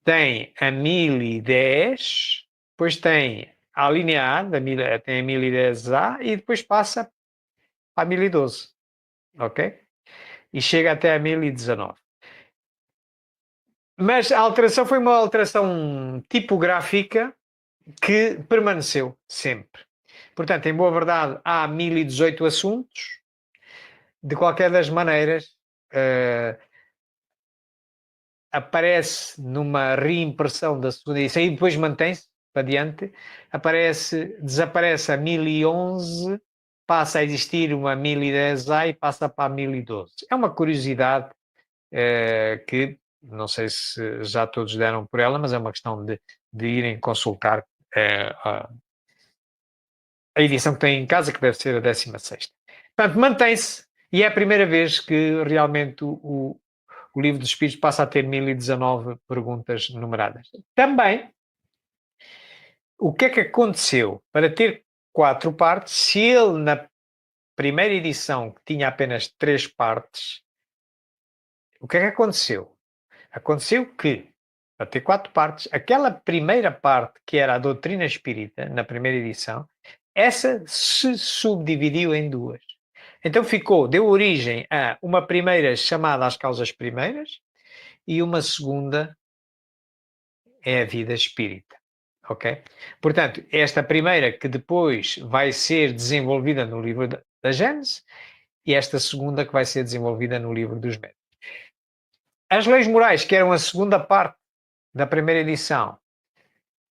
Tem a 1010, depois tem a linha A, tem a 1010A e depois passa para a 1012. Ok? E chega até a 1019. Mas a alteração foi uma alteração tipográfica que permaneceu sempre. Portanto, em boa verdade, há 1018 assuntos. De qualquer das maneiras, aparece numa reimpressão da segunda edição e depois mantém-se para diante, desaparece a 1011, passa a existir uma 1010A e passa para a 1012. É uma curiosidade que não sei se já todos deram por ela, mas é uma questão de irem consultar a edição que têm em casa, que deve ser a 16ª. Portanto, mantém-se, e é a primeira vez que realmente o Livro dos Espíritos passa a ter 1019 perguntas numeradas. Também o que é que aconteceu para ter 4 partes, se ele na primeira edição que tinha apenas 3 partes, o que é que aconteceu? Aconteceu que, para ter 4 partes, aquela primeira parte que era a doutrina espírita, na primeira edição, essa se subdividiu em 2. Então deu origem a uma primeira chamada às causas primeiras e uma segunda é a vida espírita. Ok? Portanto, esta primeira que depois vai ser desenvolvida no livro da Gênesis e esta segunda que vai ser desenvolvida no livro dos Médiuns. As leis morais, que eram a segunda parte da primeira edição,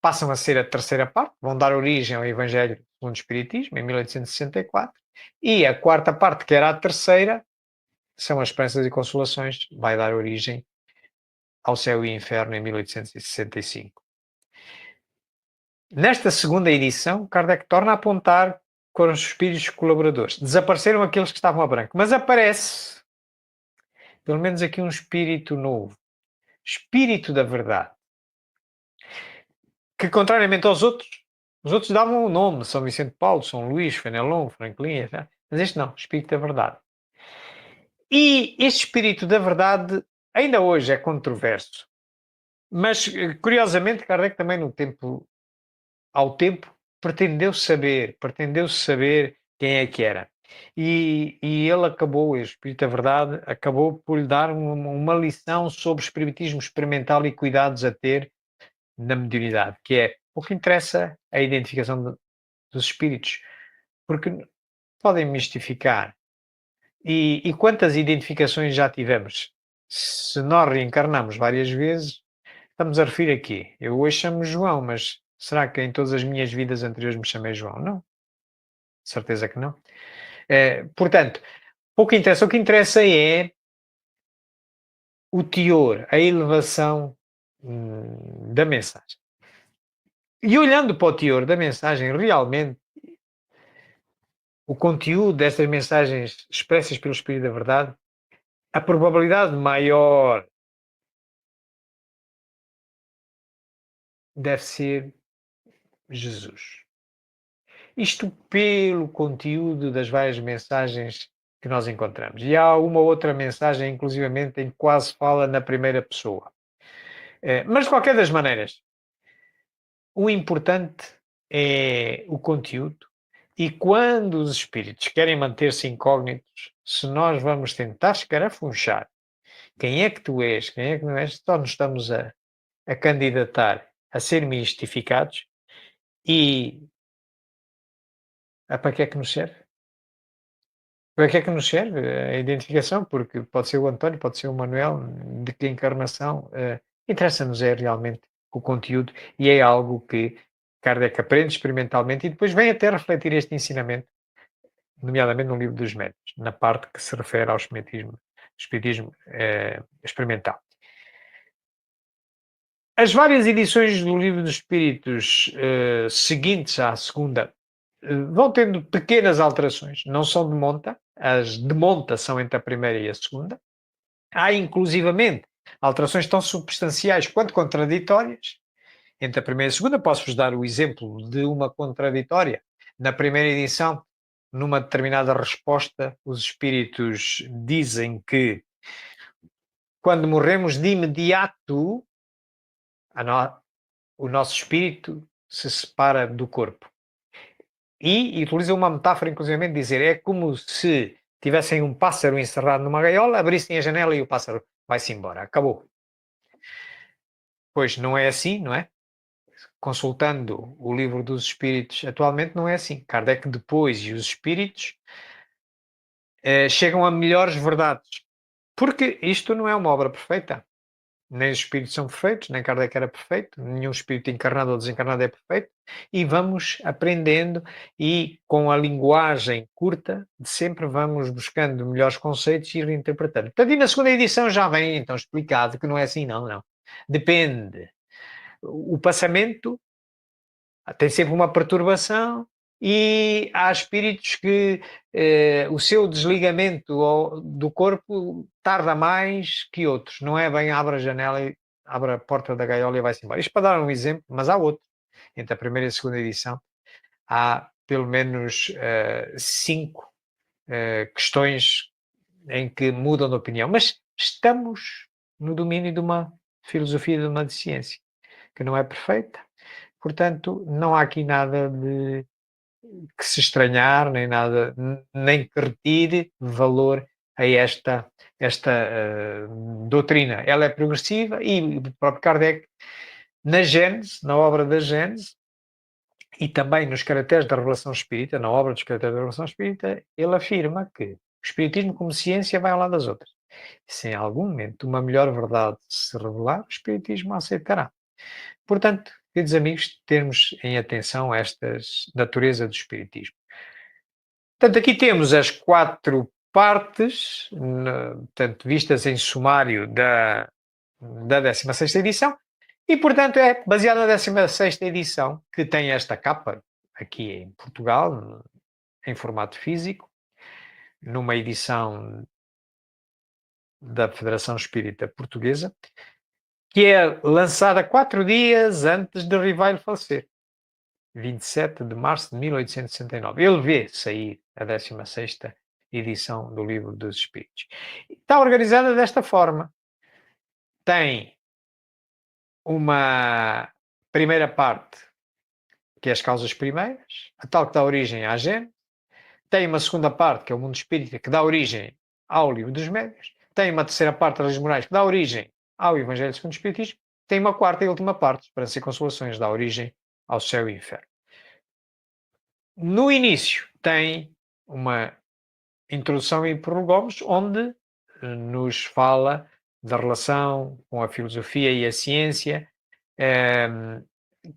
passam a ser a terceira parte, vão dar origem ao Evangelho segundo o Espiritismo, em 1864, e a quarta parte, que era a terceira, são as Esperanças e Consolações, vai dar origem ao Céu e Inferno, em 1865. Nesta segunda edição, Kardec torna a apontar com os espíritos colaboradores. Desapareceram aqueles que estavam a branco, mas aparece, pelo menos aqui, um espírito novo. Espírito da verdade. Que, contrariamente aos outros, os outros davam o nome, São Vicente de Paulo, São Luís, Fenelon, Franklin, etc. Mas este não, Espírito da verdade. E este Espírito da verdade ainda hoje é controverso. Mas, curiosamente, Kardec também ao tempo, pretendeu saber quem é que era. E ele acabou, o Espírito da Verdade, acabou por lhe dar uma lição sobre espiritismo experimental e cuidados a ter na mediunidade, que é o que interessa a identificação dos espíritos, porque podem mistificar. E quantas identificações já tivemos? Se nós reencarnamos várias vezes, estamos a referir aqui. Eu hoje chamo João, mas será que em todas as minhas vidas anteriores me chamei João? Não. Certeza que não. Portanto, o que interessa é o teor, a elevação da mensagem. E olhando para o teor da mensagem, realmente, o conteúdo destas mensagens expressas pelo Espírito da Verdade, a probabilidade maior deve ser Jesus. Isto pelo conteúdo das várias mensagens que nós encontramos. E há uma outra mensagem, inclusivamente, em que quase fala na primeira pessoa. Mas, de qualquer das maneiras, o importante é o conteúdo. E quando os espíritos querem manter-se incógnitos, se nós vamos tentar escarafunchar quem é que tu és, quem é que não és, só nos estamos a candidatar a ser mistificados. E para que é que nos serve? Para que é que nos serve a identificação? Porque pode ser o António, pode ser o Manuel, de que encarnação. Interessa-nos é realmente o conteúdo e é algo que Kardec aprende experimentalmente e depois vem até refletir este ensinamento, nomeadamente no livro dos Médiuns, na parte que se refere ao espiritismo experimental. As várias edições do Livro dos Espíritos seguintes à segunda vão tendo pequenas alterações, não são de monta, as de monta são entre a primeira e a segunda. Há inclusivamente alterações tão substanciais quanto contraditórias entre a primeira e a segunda. Posso-vos dar o exemplo de uma contraditória. Na primeira edição, numa determinada resposta, os espíritos dizem que quando morremos de imediato, o nosso espírito se separa do corpo. E utiliza uma metáfora, inclusive, de dizer, é como se tivessem um pássaro encerrado numa gaiola, abrissem a janela e o pássaro vai-se embora. Acabou. Pois não é assim, não é? Consultando o livro dos espíritos, atualmente não é assim. Kardec depois e os espíritos chegam a melhores verdades. Porque isto não é uma obra perfeita. Nem os espíritos são perfeitos, nem Kardec era perfeito, nenhum espírito encarnado ou desencarnado é perfeito, e vamos aprendendo e com a linguagem curta, sempre vamos buscando melhores conceitos e reinterpretando. Portanto, e na segunda edição já vem então explicado que não é assim, não. Depende. O passamento tem sempre uma perturbação e há espíritos que o seu desligamento do corpo tarda mais que outros. Não é bem abre a janela, abre a porta da gaiola e vai-se embora. Isto para dar um exemplo, mas há outro. entre a primeira e a segunda edição, há pelo menos 5 questões em que mudam de opinião, mas estamos no domínio de uma filosofia de uma ciência que não é perfeita, portanto, não há aqui nada de que se estranhar, nem nada, nem que retire valor a esta doutrina. Ela é progressiva e o próprio Kardec, na Gênese, na obra da Gênese, e também nos caracteres da revelação espírita, na obra dos caracteres da revelação espírita, ele afirma que o espiritismo como ciência vai ao lado das outras. Se em algum momento uma melhor verdade se revelar, o espiritismo a aceitará. Portanto, queridos amigos, termos em atenção estas natureza do espiritismo. Portanto, aqui temos as 4 partes, portanto, vistas em sumário da 16ª edição, e, portanto, é baseada na 16ª edição, que tem esta capa, aqui em Portugal, em formato físico, numa edição da Federação Espírita Portuguesa, que é lançada 4 dias antes de Rivail falecer, 27 de março de 1869. Ele vê sair a 16ª edição do Livro dos Espíritos. Está organizada desta forma. Tem uma primeira parte, que é as causas primeiras, a tal que dá origem à Gênese. Tem uma segunda parte, que é o mundo espírita, que dá origem ao Livro dos Médiuns. Tem uma terceira parte, das leis morais, que dá origem ao Evangelho segundo o Espiritismo. Tem uma quarta e última parte, Esperança e Consolações, dá origem ao céu e inferno. No início tem uma introdução e prologos, onde nos fala da relação com a filosofia e a ciência,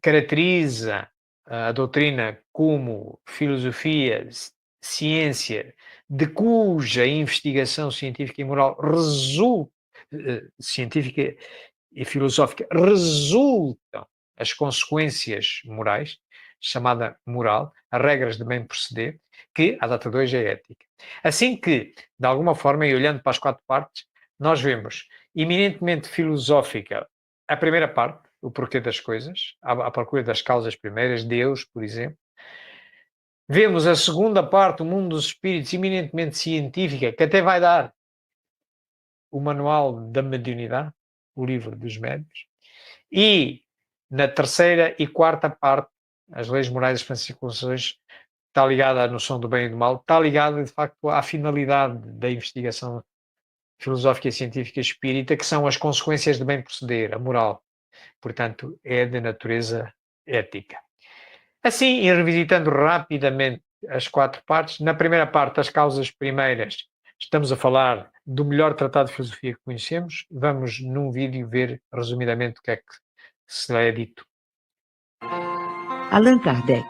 caracteriza a doutrina como filosofia, ciência, de cuja investigação científica e moral científica e filosófica resultam as consequências morais, chamada moral, as regras de bem proceder, que a data de hoje é ética. Assim que, de alguma forma, e olhando para as 4 partes, nós vemos eminentemente filosófica a primeira parte, o porquê das coisas, à procura das causas primeiras, Deus, por exemplo. Vemos a segunda parte, o mundo dos espíritos, eminentemente científica, que até vai dar o manual da mediunidade, o livro dos médiuns. E na terceira e quarta parte, as leis morais das Consolações, está ligada à noção do bem e do mal, está ligada, de facto, à finalidade da investigação filosófica e científica espírita, que são as consequências de bem proceder, a moral. Portanto, é de natureza ética. Assim, e revisitando rapidamente as 4 partes, na primeira parte, as causas primeiras, estamos a falar do melhor tratado de filosofia que conhecemos. Vamos, num vídeo, ver resumidamente o que é que se é dito. Allan Kardec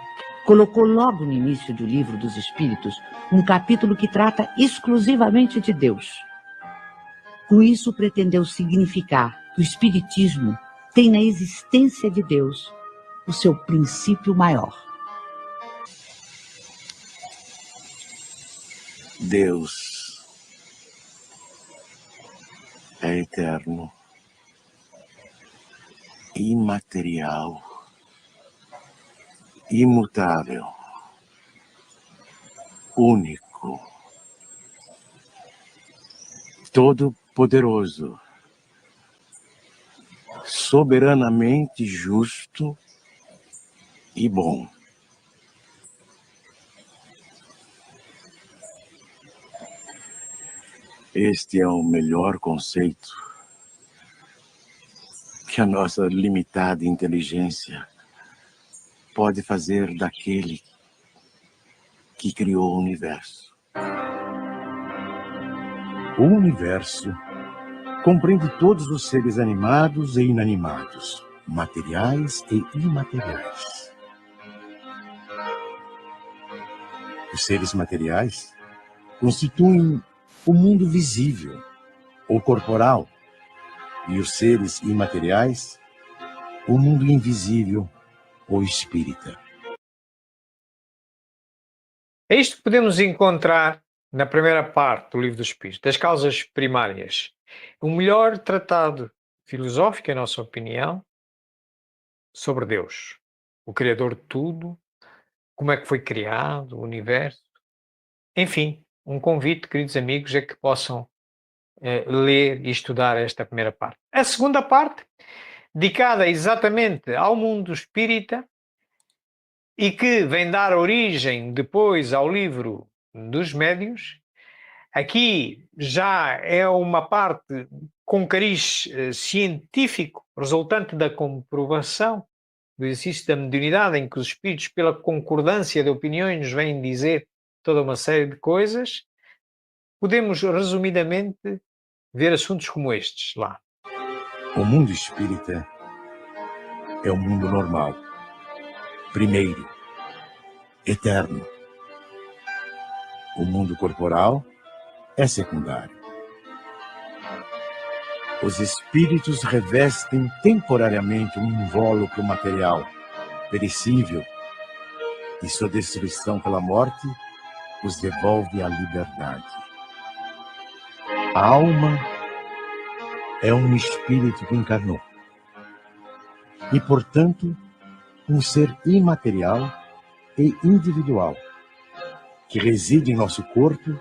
colocou logo no início do Livro dos Espíritos um capítulo que trata exclusivamente de Deus. Com isso, pretendeu significar que o Espiritismo tem na existência de Deus o seu princípio maior. Deus é eterno, imaterial, imutável, único, todo-poderoso, soberanamente justo e bom. Este é o melhor conceito que a nossa limitada inteligência pode fazer daquele que criou o universo. O universo compreende todos os seres animados e inanimados, materiais e imateriais. Os seres materiais constituem o mundo visível, ou corporal, e os seres imateriais, o mundo invisível, ou espírita. É isto que podemos encontrar na primeira parte do Livro dos Espíritos, das causas primárias. O melhor tratado filosófico, em nossa opinião, sobre Deus. o Criador de tudo, como é que foi criado o universo. Enfim, um convite, queridos amigos, a que possam ler e estudar esta primeira parte. A segunda parte, dedicada exatamente ao mundo espírita e que vem dar origem depois ao livro dos médiuns. Aqui já é uma parte com cariz científico, resultante da comprovação do exercício da mediunidade, em que os espíritos, pela concordância de opiniões, nos vêm dizer toda uma série de coisas. Podemos, resumidamente, ver assuntos como estes lá. O mundo espírita é o mundo normal, primeiro, eterno. O mundo corporal é secundário. Os espíritos revestem temporariamente um invólucro material, perecível, e sua destruição pela morte os devolve à liberdade. A alma é um espírito que encarnou e, portanto, um ser imaterial e individual que reside em nosso corpo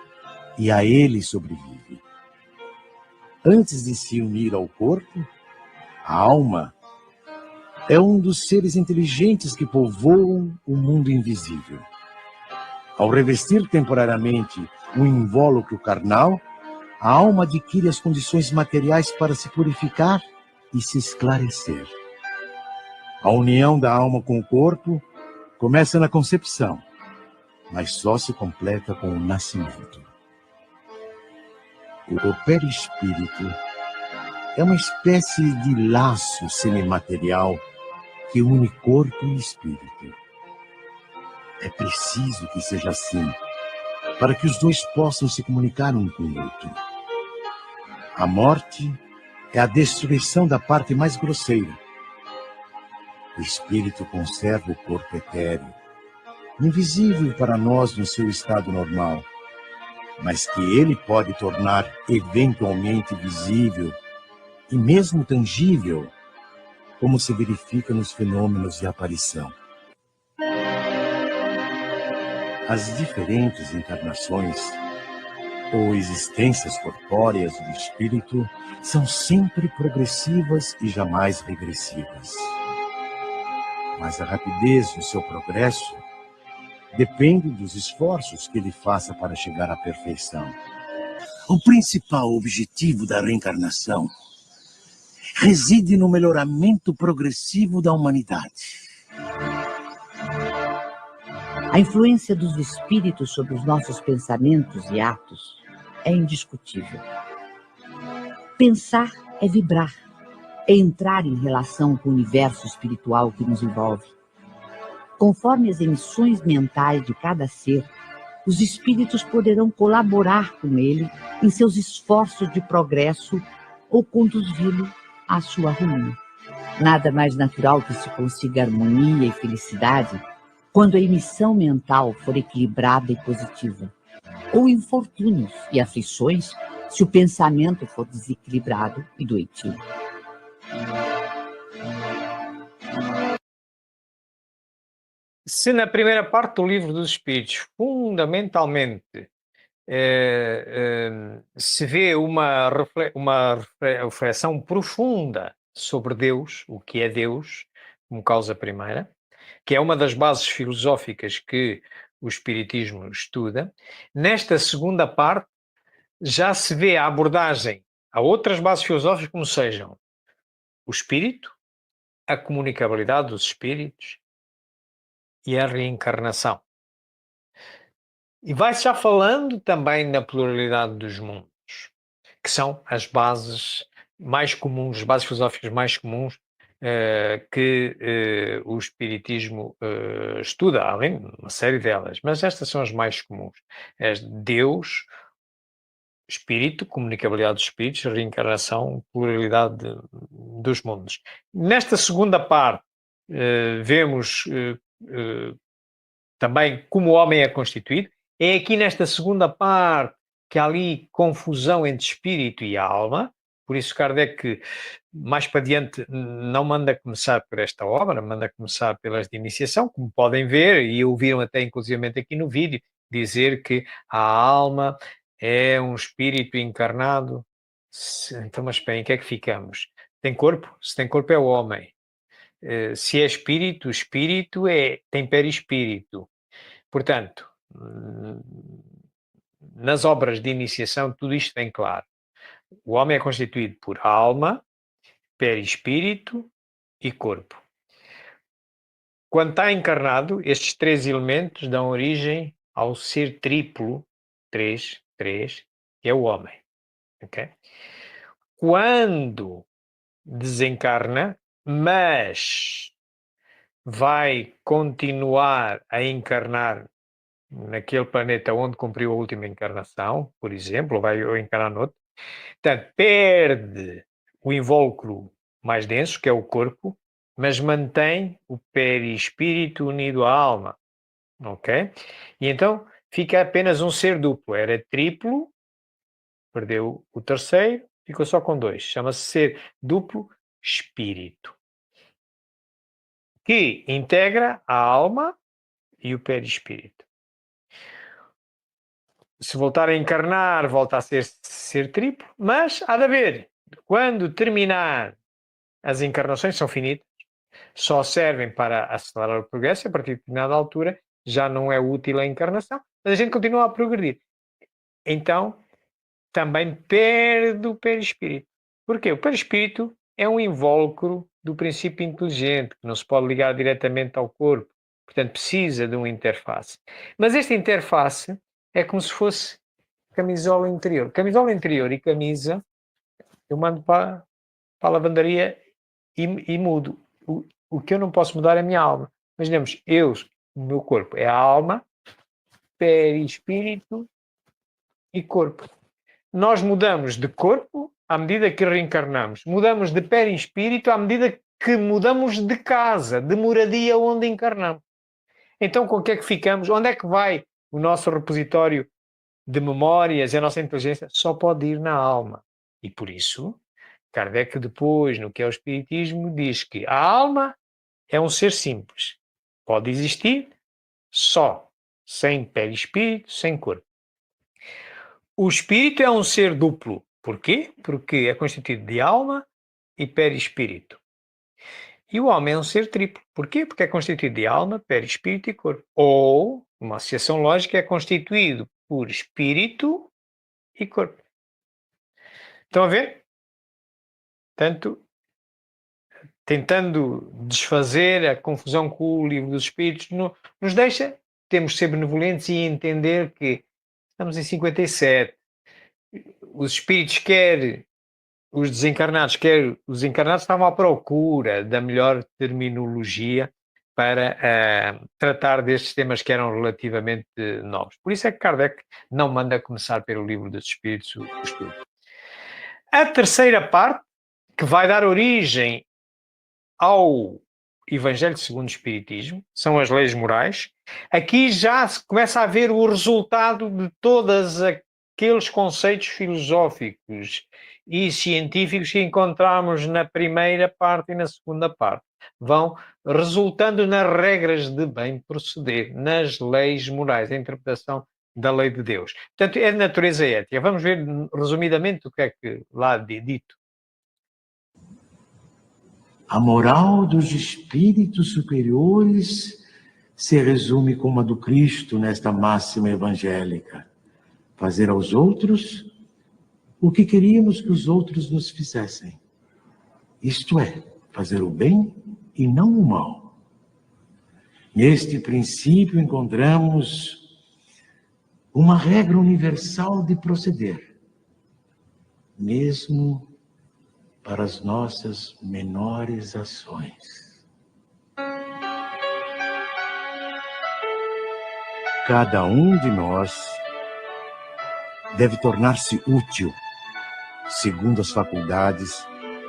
e a ele sobrevive. Antes de se unir ao corpo, a alma é um dos seres inteligentes que povoam o mundo invisível. Ao revestir temporariamente um invólucro carnal, a alma adquire as condições materiais para se purificar e se esclarecer. A união da alma com o corpo começa na concepção, mas só se completa com o nascimento. O perispírito é uma espécie de laço semimaterial que une corpo e espírito. É preciso que seja assim, para que os dois possam se comunicar um com o outro. A morte é a destruição da parte mais grosseira. O espírito conserva o corpo etéreo, invisível para nós no seu estado normal, mas que ele pode tornar eventualmente visível e mesmo tangível, como se verifica nos fenômenos de aparição. As diferentes encarnações ou existências corpóreas do espírito são sempre progressivas e jamais regressivas. Mas a rapidez do seu progresso depende dos esforços que ele faça para chegar à perfeição. O principal objetivo da reencarnação reside no melhoramento progressivo da humanidade. A influência dos espíritos sobre os nossos pensamentos e atos é indiscutível. Pensar é vibrar, é entrar em relação com o universo espiritual que nos envolve. Conforme as emissões mentais de cada ser, os espíritos poderão colaborar com ele em seus esforços de progresso ou conduzi-lo à sua ruína. Nada mais natural que se consiga harmonia e felicidade quando a emissão mental for equilibrada e positiva, ou infortúnios e aflições se o pensamento for desequilibrado e doentio. Se na primeira parte do Livro dos Espíritos, fundamentalmente, se vê uma reflexão profunda sobre Deus, o que é Deus, como causa primeira, que é uma das bases filosóficas que o Espiritismo estuda, nesta segunda parte já se vê a abordagem a outras bases filosóficas como sejam o espírito, a comunicabilidade dos espíritos e a reencarnação. E vai-se já falando também na pluralidade dos mundos, que são as bases mais comuns, as bases filosóficas mais comuns que o Espiritismo estuda, além de uma série delas, mas estas são as mais comuns. Deus, Espírito, comunicabilidade dos espíritos, reencarnação, pluralidade dos mundos. Nesta segunda parte, vemos também como o homem é constituído. É aqui nesta segunda parte que há ali confusão entre espírito e alma, Por isso Kardec, mais para diante, não manda começar por esta obra, manda começar pelas de iniciação, como podem ver, e ouviram até inclusivamente aqui no vídeo, dizer que a alma é um espírito encarnado. Então, mas bem, em que é que ficamos? Tem corpo? Se tem corpo é o homem. Se é espírito, espírito tem perispírito. Portanto, nas obras de iniciação, tudo isto bem claro. O homem é constituído por alma, perispírito e corpo. Quando está encarnado, estes três elementos dão origem ao ser triplo, três, que é o homem. Okay? Quando desencarna, mas vai continuar a encarnar naquele planeta onde cumpriu a última encarnação, por exemplo, ou vai encarnar noutro, portanto, perde o invólucro mais denso, que é o corpo, mas mantém o perispírito unido à alma, ok? E então fica apenas um ser duplo, era triplo, perdeu o terceiro, ficou só com dois, chama-se ser duplo espírito, que integra a alma e o perispírito. Se voltar a encarnar, volta a ser triplo, mas há de haver, quando terminar, as encarnações são finitas, só servem para acelerar o progresso, a partir de determinada altura já não é útil a encarnação, mas a gente continua a progredir. Então, também perde o perispírito. Porquê? O perispírito é um invólucro do princípio inteligente, que não se pode ligar diretamente ao corpo, portanto precisa de uma interface. Mas esta interface é como se fosse camisola interior. Camisola interior e camisa, eu mando para a lavandaria e mudo. O que eu não posso mudar é a minha alma. Imaginemos, o meu corpo é a alma, perispírito e corpo. Nós mudamos de corpo à medida que reencarnamos. Mudamos de perispírito à medida que mudamos de casa, de moradia onde encarnamos. Então, com o que é que ficamos? Onde é que vai o nosso repositório de memórias e a nossa inteligência? Só pode ir na alma. E por isso, Kardec depois, no que é o Espiritismo, diz que a alma é um ser simples. Pode existir só, sem perispírito, sem corpo. O espírito é um ser duplo. Porquê? Porque é constituído de alma e perispírito. E o homem é um ser triplo. Porquê? Porque é constituído de alma, perispírito e corpo. Ou, uma associação lógica, é constituído por espírito e corpo. Estão a ver? Portanto, tentando desfazer a confusão que o Livro dos Espíritos nos deixa, temos de ser benevolentes e entender que estamos em 57. Os espíritos, quer os desencarnados, quer os encarnados, estavam à procura da melhor terminologia para tratar destes temas que eram relativamente novos. Por isso é que Kardec não manda começar pelo Livro dos Espíritos o estudo. A terceira parte, que vai dar origem ao Evangelho segundo o Espiritismo, são as leis morais. Aqui já se começa a ver o resultado de todos aqueles conceitos filosóficos e científicos que encontramos na primeira parte e na segunda parte. Vão resultando nas regras de bem proceder, nas leis morais, a interpretação da lei de Deus. Portanto, é de natureza ética. Vamos ver resumidamente o que é que lá é dito. A moral dos espíritos superiores se resume como a do Cristo nesta máxima evangélica: fazer aos outros o que queríamos que os outros nos fizessem. Isto é, fazer o bem e não o mal. Neste princípio encontramos uma regra universal de proceder, mesmo para as nossas menores ações. Cada um de nós deve tornar-se útil, segundo as faculdades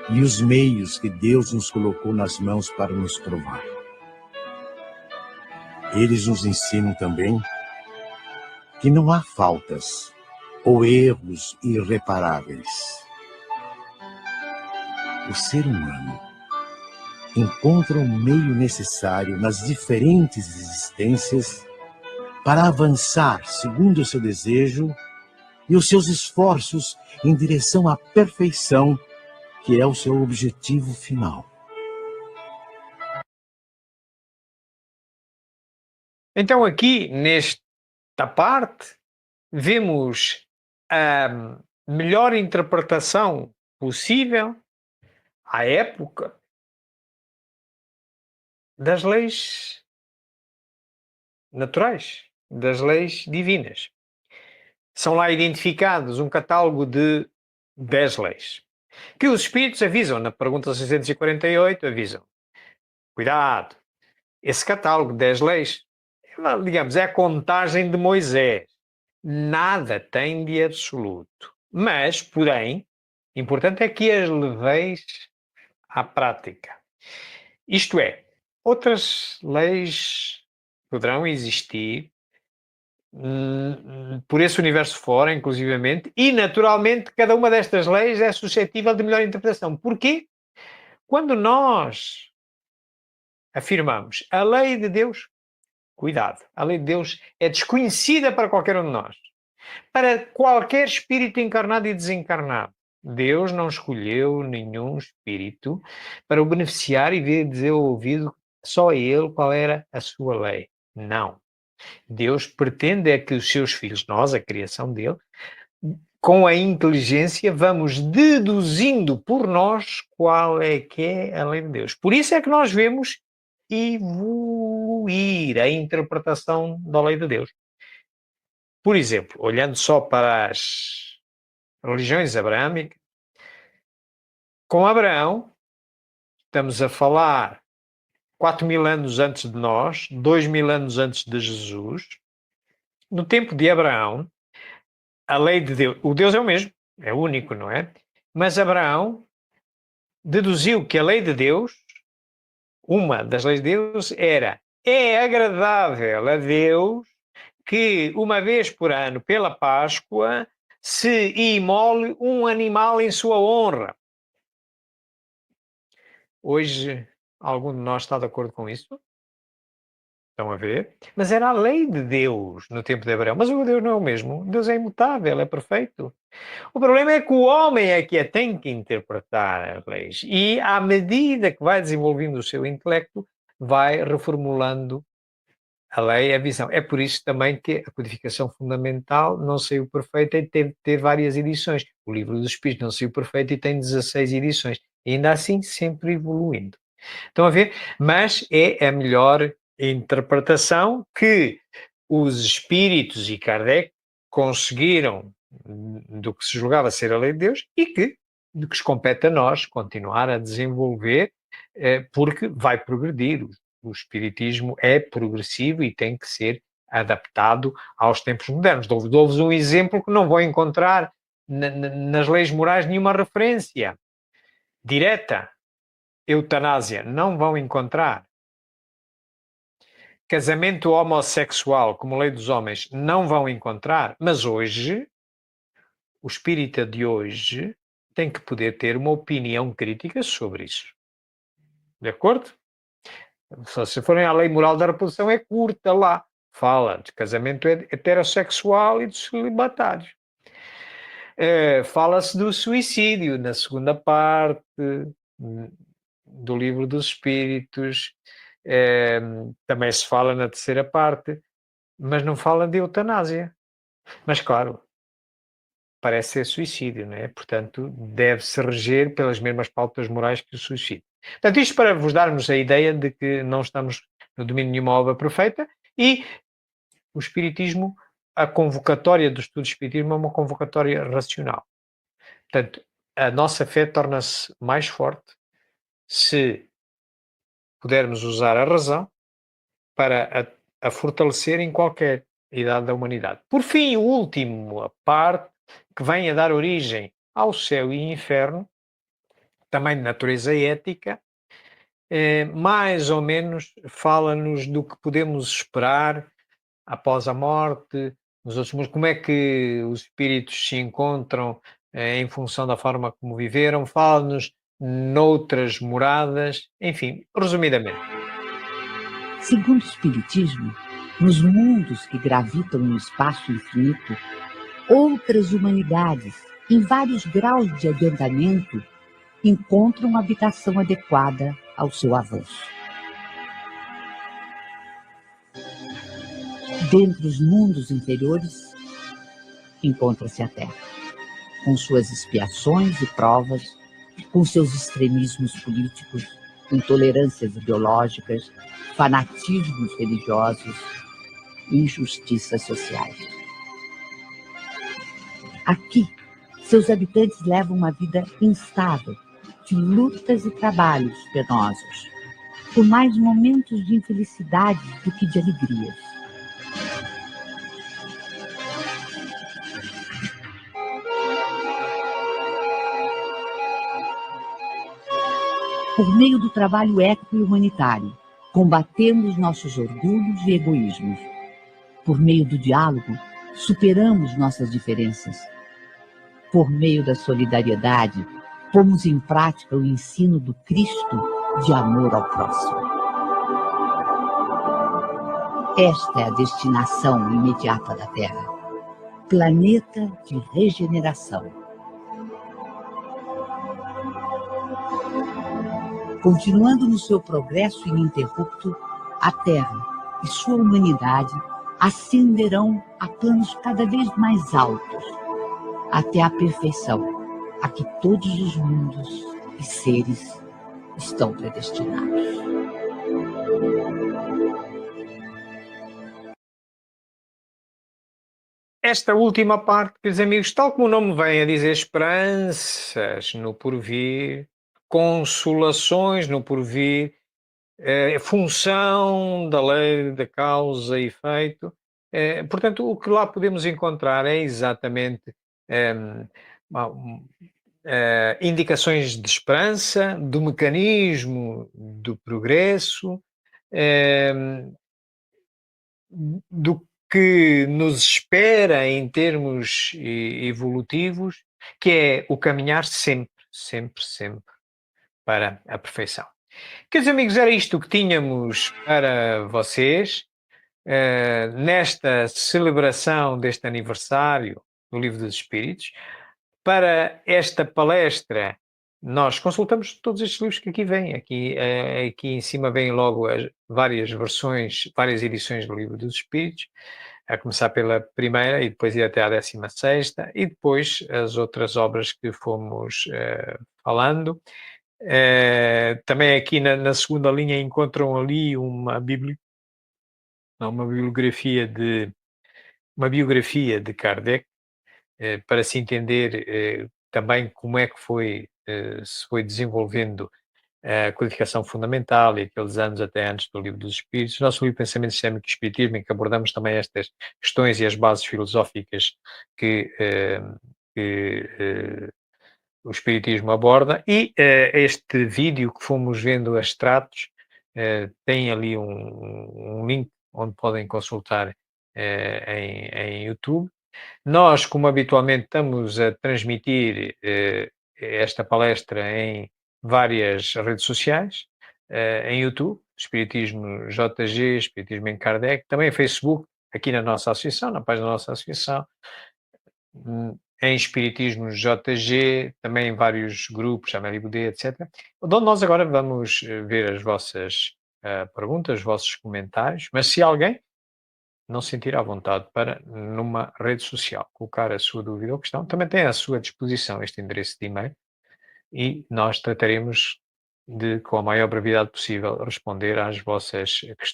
e os meios que Deus nos colocou nas mãos para nos provar. Eles nos ensinam também que não há faltas ou erros irreparáveis. o ser humano encontra o meio necessário nas diferentes existências para avançar segundo o seu desejo e os seus esforços em direção à perfeição, que é o seu objetivo final. Então, aqui, nesta parte, vemos a melhor interpretação possível à época das leis naturais, das leis divinas. São lá identificados um catálogo de 10 leis, que os espíritos avisam, na pergunta 648, avisam. Cuidado, esse catálogo de 10 leis, digamos, é a contagem de Moisés. Nada tem de absoluto. Mas, porém, importante é que as leveis à prática. Isto é, outras leis poderão existir por esse universo fora, inclusivamente, e naturalmente cada uma destas leis é suscetível de melhor interpretação. Porquê? Quando nós afirmamos a lei de Deus, cuidado, a lei de Deus é desconhecida para qualquer um de nós, para qualquer espírito encarnado e desencarnado. Deus não escolheu nenhum espírito para o beneficiar e dizer ao ouvido só a ele qual era a sua lei. Não. Deus pretende é que os seus filhos, nós, a criação dele, com a inteligência, vamos deduzindo por nós qual é que é a lei de Deus. Por isso é que nós vemos evoluir a interpretação da lei de Deus. Por exemplo, olhando só para as religiões abraâmicas, com Abraão, estamos a falar 4.000 anos antes de nós, 2.000 anos antes de Jesus. No tempo de Abraão, a lei de Deus, o Deus é o mesmo, é único, não é? Mas Abraão deduziu que a lei de Deus, uma das leis de Deus, é agradável a Deus que uma vez por ano, pela Páscoa, se imole um animal em sua honra. Hoje, algum de nós está de acordo com isso? Estão a ver? Mas era a lei de Deus no tempo de Abraão. Mas o Deus não é o mesmo. Deus é imutável, é perfeito. O problema é que o homem é que tem que interpretar as leis. E, à medida que vai desenvolvendo o seu intelecto, vai reformulando a lei, a visão. É por isso também que a codificação fundamental não saiu perfeita e teve de ter várias edições. O livro dos Espíritos não saiu perfeito e tem 16 edições. E ainda assim, sempre evoluindo. Estão a ver? Mas é a melhor interpretação que os espíritos e Kardec conseguiram do que se julgava ser a lei de Deus e que do que nos compete a nós continuar a desenvolver, porque vai progredir. O espiritismo é progressivo e tem que ser adaptado aos tempos modernos. Dou-vos um exemplo que não vou encontrar nas leis morais nenhuma referência direta. Eutanásia, não vão encontrar. Casamento homossexual, como lei dos homens, não vão encontrar. Mas hoje, o espírita de hoje tem que poder ter uma opinião crítica sobre isso. De acordo? Se forem à lei moral da reprodução, é curta lá. Fala de casamento heterossexual e de celibatários. Fala-se do suicídio na segunda parte do Livro dos Espíritos. Também se fala na terceira parte, mas não fala de eutanásia. Mas, claro, parece ser suicídio, não é? Portanto, deve-se reger pelas mesmas pautas morais que o suicídio. Portanto, isto para vos darmos a ideia de que não estamos no domínio de nenhuma obra perfeita e o Espiritismo, a convocatória do estudo do Espiritismo é uma convocatória racional. Portanto, a nossa fé torna-se mais forte se pudermos usar a razão para a fortalecer em qualquer idade da humanidade. Por fim, o último, a parte que vem a dar origem ao céu e inferno, também de natureza ética, mais ou menos fala-nos do que podemos esperar após a morte, nos outros mundos, como é que os espíritos se encontram em função da forma como viveram, fala-nos noutras moradas, enfim, resumidamente. Segundo o Espiritismo, nos mundos que gravitam no espaço infinito, outras humanidades, em vários graus de adiantamento, encontram habitação adequada ao seu avanço. Dentre os mundos inferiores, encontra-se a Terra, com suas expiações e provas, com seus extremismos políticos, intolerâncias ideológicas, fanatismos religiosos, injustiças sociais. Aqui, seus habitantes levam uma vida instável, de lutas e trabalhos penosos, por mais momentos de infelicidade do que de alegrias. Por meio do trabalho ético e humanitário, combatemos nossos orgulhos e egoísmos. Por meio do diálogo, superamos nossas diferenças. Por meio da solidariedade, pomos em prática o ensino do Cristo de amor ao próximo. Esta é a destinação imediata da Terra, planeta de regeneração. Continuando no seu progresso ininterrupto, a Terra e sua humanidade ascenderão a planos cada vez mais altos, até a perfeição a que todos os mundos e seres estão predestinados. Esta última parte, queridos amigos, tal como o nome vem a dizer, esperanças no porvir, consolações no porvir, função da lei da causa e efeito. Portanto, o que lá podemos encontrar é exatamente indicações de esperança, do mecanismo do progresso, do que nos espera em termos evolutivos, que é o caminhar sempre, sempre, sempre para a perfeição. Queridos amigos, era isto que tínhamos para vocês nesta celebração deste aniversário do Livro dos Espíritos. Para esta palestra, nós consultamos todos estes livros que aqui vêm. Aqui em cima vêm logo as várias versões, várias edições do Livro dos Espíritos, a começar pela primeira e depois ir até à 16ª, e depois as outras obras que fomos falando. Também aqui na segunda linha encontram ali uma biografia de Kardec, para se entender também como é que se foi desenvolvendo a codificação fundamental e aqueles anos até antes do Livro dos Espíritos. O nosso livro Pensamento Sistémico e Espiritismo, em que abordamos também estas questões e as bases filosóficas que o Espiritismo aborda, e este vídeo que fomos vendo a extratos tem ali um link onde podem consultar em YouTube. Nós, como habitualmente, estamos a transmitir esta palestra em várias redes sociais, em YouTube, Espiritismo JG, Espiritismo em Kardec, também Facebook, aqui na nossa associação, na página da nossa associação, em Espiritismo JG, também em vários grupos, Amélie Boudet, etc. Onde nós agora vamos ver as vossas perguntas, os vossos comentários, mas se alguém não se sentir à vontade para, numa rede social, colocar a sua dúvida ou questão, também tem à sua disposição este endereço de e-mail e nós trataremos de, com a maior brevidade possível, responder às vossas questões.